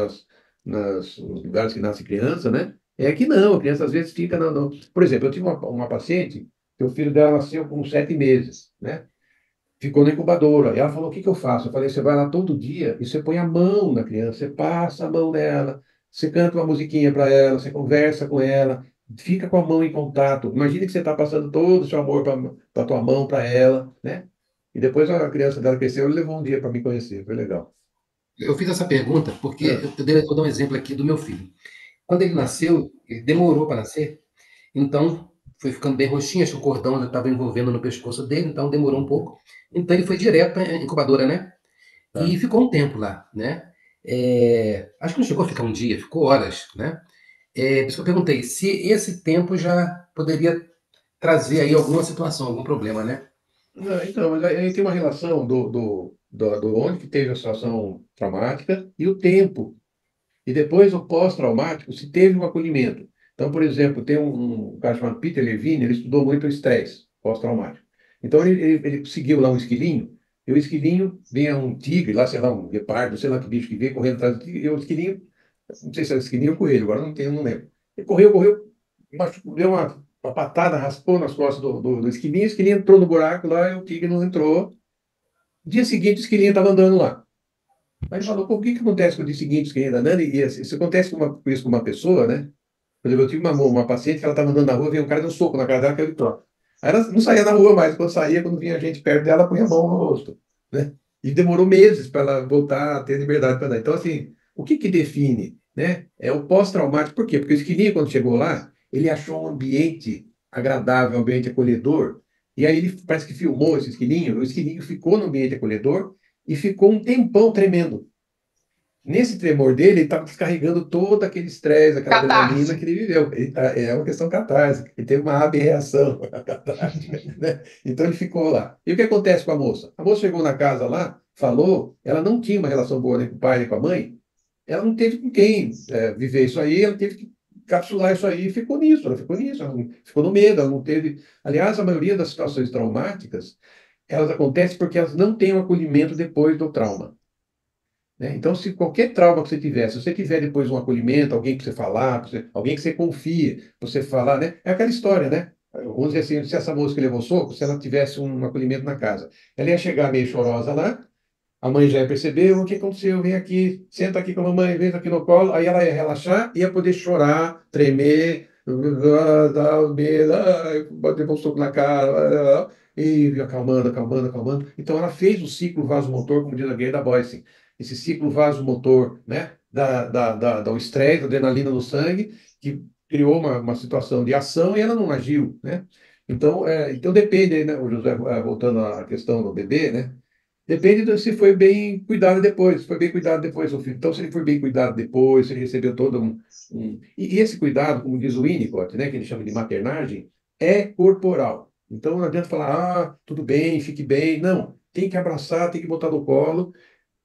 lugares que nasce criança, né? É que não, a criança às vezes fica. Por exemplo, eu tive uma paciente que o filho dela nasceu com 7 meses, né? Ficou na incubadora. E ela falou: o que que eu faço? Eu falei: você vai lá todo dia e você põe a mão na criança, você passa a mão nela, você canta uma musiquinha para ela, você conversa com ela, fica com a mão em contato. Imagina que você está passando todo o seu amor para tua mão, para ela, né? E depois a criança dela cresceu e levou um dia para me conhecer. Foi legal. Eu fiz essa pergunta porque Ah, vou dar um exemplo aqui do meu filho. Quando ele nasceu, ele demorou para nascer, então foi ficando bem roxinho, acho que o cordão já estava envolvendo no pescoço dele, então demorou um pouco. Então ele foi direto para a incubadora, né? tá. E ficou um tempo lá, né? Acho que não chegou a ficar um dia, ficou horas, né? Por isso que eu perguntei se esse tempo já poderia trazer aí alguma situação, algum problema, né? Não, então, mas aí tem uma relação do onde que teve a situação traumática e o tempo. E depois o pós-traumático, se teve um acolhimento. Então, por exemplo, tem um cara chamado Peter Levine, ele estudou muito o estresse pós-traumático. Então, ele seguiu lá um esquilinho, e o esquilinho vinha um tigre, lá, sei lá, um guepardo, sei lá que bicho que veio correndo atrás do tigre, e o esquilinho, não sei se era esquilinho ou coelho, agora não tenho, não lembro. Ele correu, deu uma patada, raspou nas costas do esquilinho, o esquilinho entrou no buraco lá, e o tigre não entrou. Dia seguinte, o esquilinho estava andando lá. Mas falou, pô, o que que acontece no dia seguinte que ainda andando? E assim, isso acontece com isso com uma pessoa, né? Por exemplo, eu tive uma paciente que ela estava andando na rua, veio um cara deu um soco na cara dela, caiu de pronto. Aí ela não saía na rua mais, quando saía, quando vinha gente perto dela, punha a mão no rosto, né? E demorou meses para ela voltar a ter liberdade para andar. Então, assim, o que que define, né? É o pós-traumático. Por quê? Porque o esquilinho, quando chegou lá, ele achou um ambiente agradável, um ambiente acolhedor, e aí ele parece que filmou esse esquilinho, o esquilinho ficou no ambiente acolhedor e ficou um tempão tremendo. Nesse tremor dele, ele estava descarregando todo aquele estresse, aquela adrenalina Catarse. que ele viveu. É uma questão catártica. Ele teve uma abreação catártica, né? Então ele ficou lá. E o que acontece com a moça? A moça chegou na casa lá, falou, ela não tinha uma relação boa nem com o pai nem com a mãe, ela não teve com quem viver isso aí, ela teve que capsular isso aí e ficou nisso, ela ficou nisso, ficou no medo, ela não teve. Aliás, a maioria das situações traumáticas, elas acontecem porque elas não têm o acolhimento depois do trauma. Né? Então, se qualquer trauma que você tiver, se você tiver depois um acolhimento, alguém que você falar, alguém que você confia, você falar, né? É aquela história, né? Vamos dizer assim, se essa moça que levou soco, se ela tivesse um acolhimento na casa, ela ia chegar meio chorosa lá, a mãe já ia perceber o que aconteceu, vem aqui, senta aqui com a mamãe, vem aqui no colo, aí ela ia relaxar, ia poder chorar, tremer, dar medo, bater um soco na cara, e acalmando, acalmando, acalmando. Então ela fez o ciclo vasomotor, como diz a Gerda Boyce, esse ciclo vasomotor, né, do estresse, da adrenalina no sangue, que criou uma situação de ação e ela não agiu, né? Então depende, né, o José, voltando à questão do bebê, né? Depende se foi bem cuidado depois, se foi bem cuidado depois, seu filho. Então, se ele foi bem cuidado depois, se ele recebeu todo e esse cuidado, como diz o Winnicott, né, que ele chama de maternagem, é corporal. Então, não adianta falar, tudo bem, fique bem. Não, tem que abraçar, tem que botar no colo,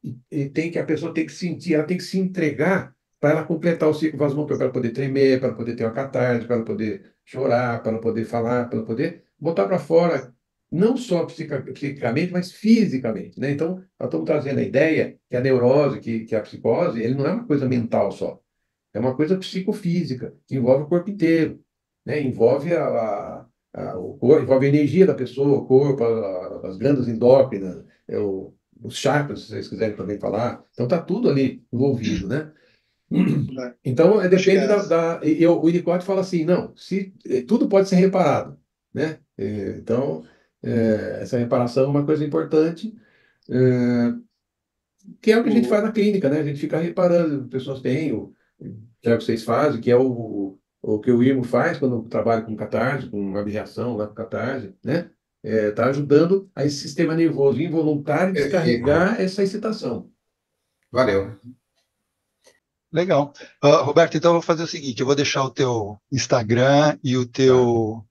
a pessoa tem que sentir, ela tem que se entregar para ela completar o ciclo vasomotor, para ela poder tremer, para ela poder ter uma catarse, para ela poder chorar, para ela poder falar, para ela poder botar para fora, não só psicicamente, mas fisicamente, né? Então, nós estamos trazendo a ideia que a neurose, que a psicose, ele não é uma coisa mental só, é uma coisa psicofísica, que envolve o corpo inteiro, né? Envolve o corpo, envolve a energia da pessoa, o corpo, as glândulas endócrinas, os chakras, se vocês quiserem também falar. Então está tudo ali envolvido, né? Então depende o Winnicott fala assim, não, se tudo pode ser reparado, né? Então essa reparação é uma coisa importante, que é o que a gente faz na clínica, né? A gente fica reparando, as pessoas têm, que é o que vocês fazem, que é o que o IRMO faz quando trabalha com catarse, com abreação lá com catarse, né? Está ajudando a esse sistema nervoso involuntário descarregar essa excitação. Valeu. Legal. Roberto, então eu vou fazer o seguinte, eu vou deixar o teu Instagram e o teu...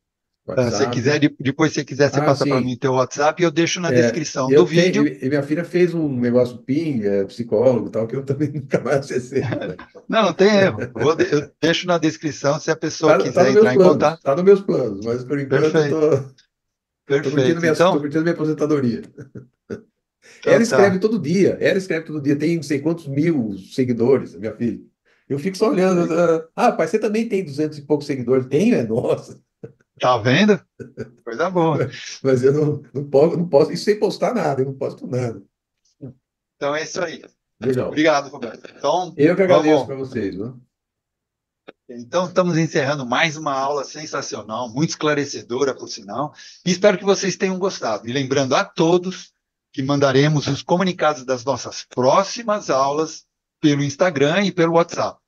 se quiser, depois se quiser, você passa para mim o teu WhatsApp e eu deixo na descrição do vídeo. E minha filha fez um negócio PIN, psicólogo e tal, que eu também nunca mais acessei. Né? Não tem erro. Eu deixo na descrição se a pessoa quiser entrar em contato. Está nos meus planos, mas por enquanto eu estou curtindo minha aposentadoria. Ela escreve todo dia, tem não sei quantos mil seguidores, minha filha. Eu fico só olhando, pai, você também tem 200 e poucos seguidores? Tenho, nossa. Tá vendo? Coisa boa. Mas eu não posso, isso sem postar nada, eu não posto nada. Então é isso aí. Legal. Obrigado, Roberto. Então, eu que agradeço para vocês. Né? Então, estamos encerrando mais uma aula sensacional, muito esclarecedora, por sinal, e espero que vocês tenham gostado. E lembrando a todos que mandaremos os comunicados das nossas próximas aulas pelo Instagram e pelo WhatsApp.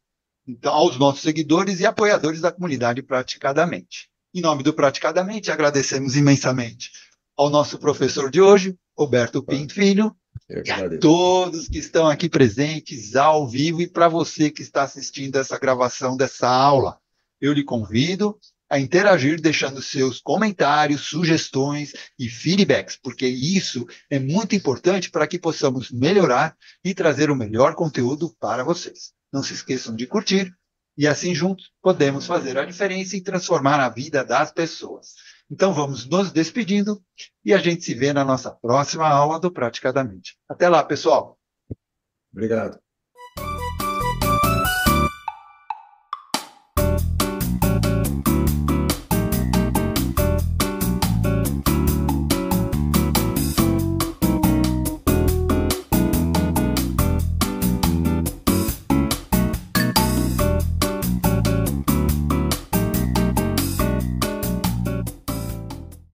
Então, aos nossos seguidores e apoiadores da comunidade Praticadamente. Em nome do Praticadamente, agradecemos imensamente ao nosso professor de hoje, Roberto Pinto Filho, e a todos que estão aqui presentes ao vivo e para você que está assistindo essa gravação dessa aula. Eu lhe convido a interagir deixando seus comentários, sugestões e feedbacks, porque isso é muito importante para que possamos melhorar e trazer o melhor conteúdo para vocês. Não se esqueçam de curtir e assim juntos podemos fazer a diferença e transformar a vida das pessoas. Então vamos nos despedindo e a gente se vê na nossa próxima aula do Praticadamente. Até lá, pessoal. Obrigado.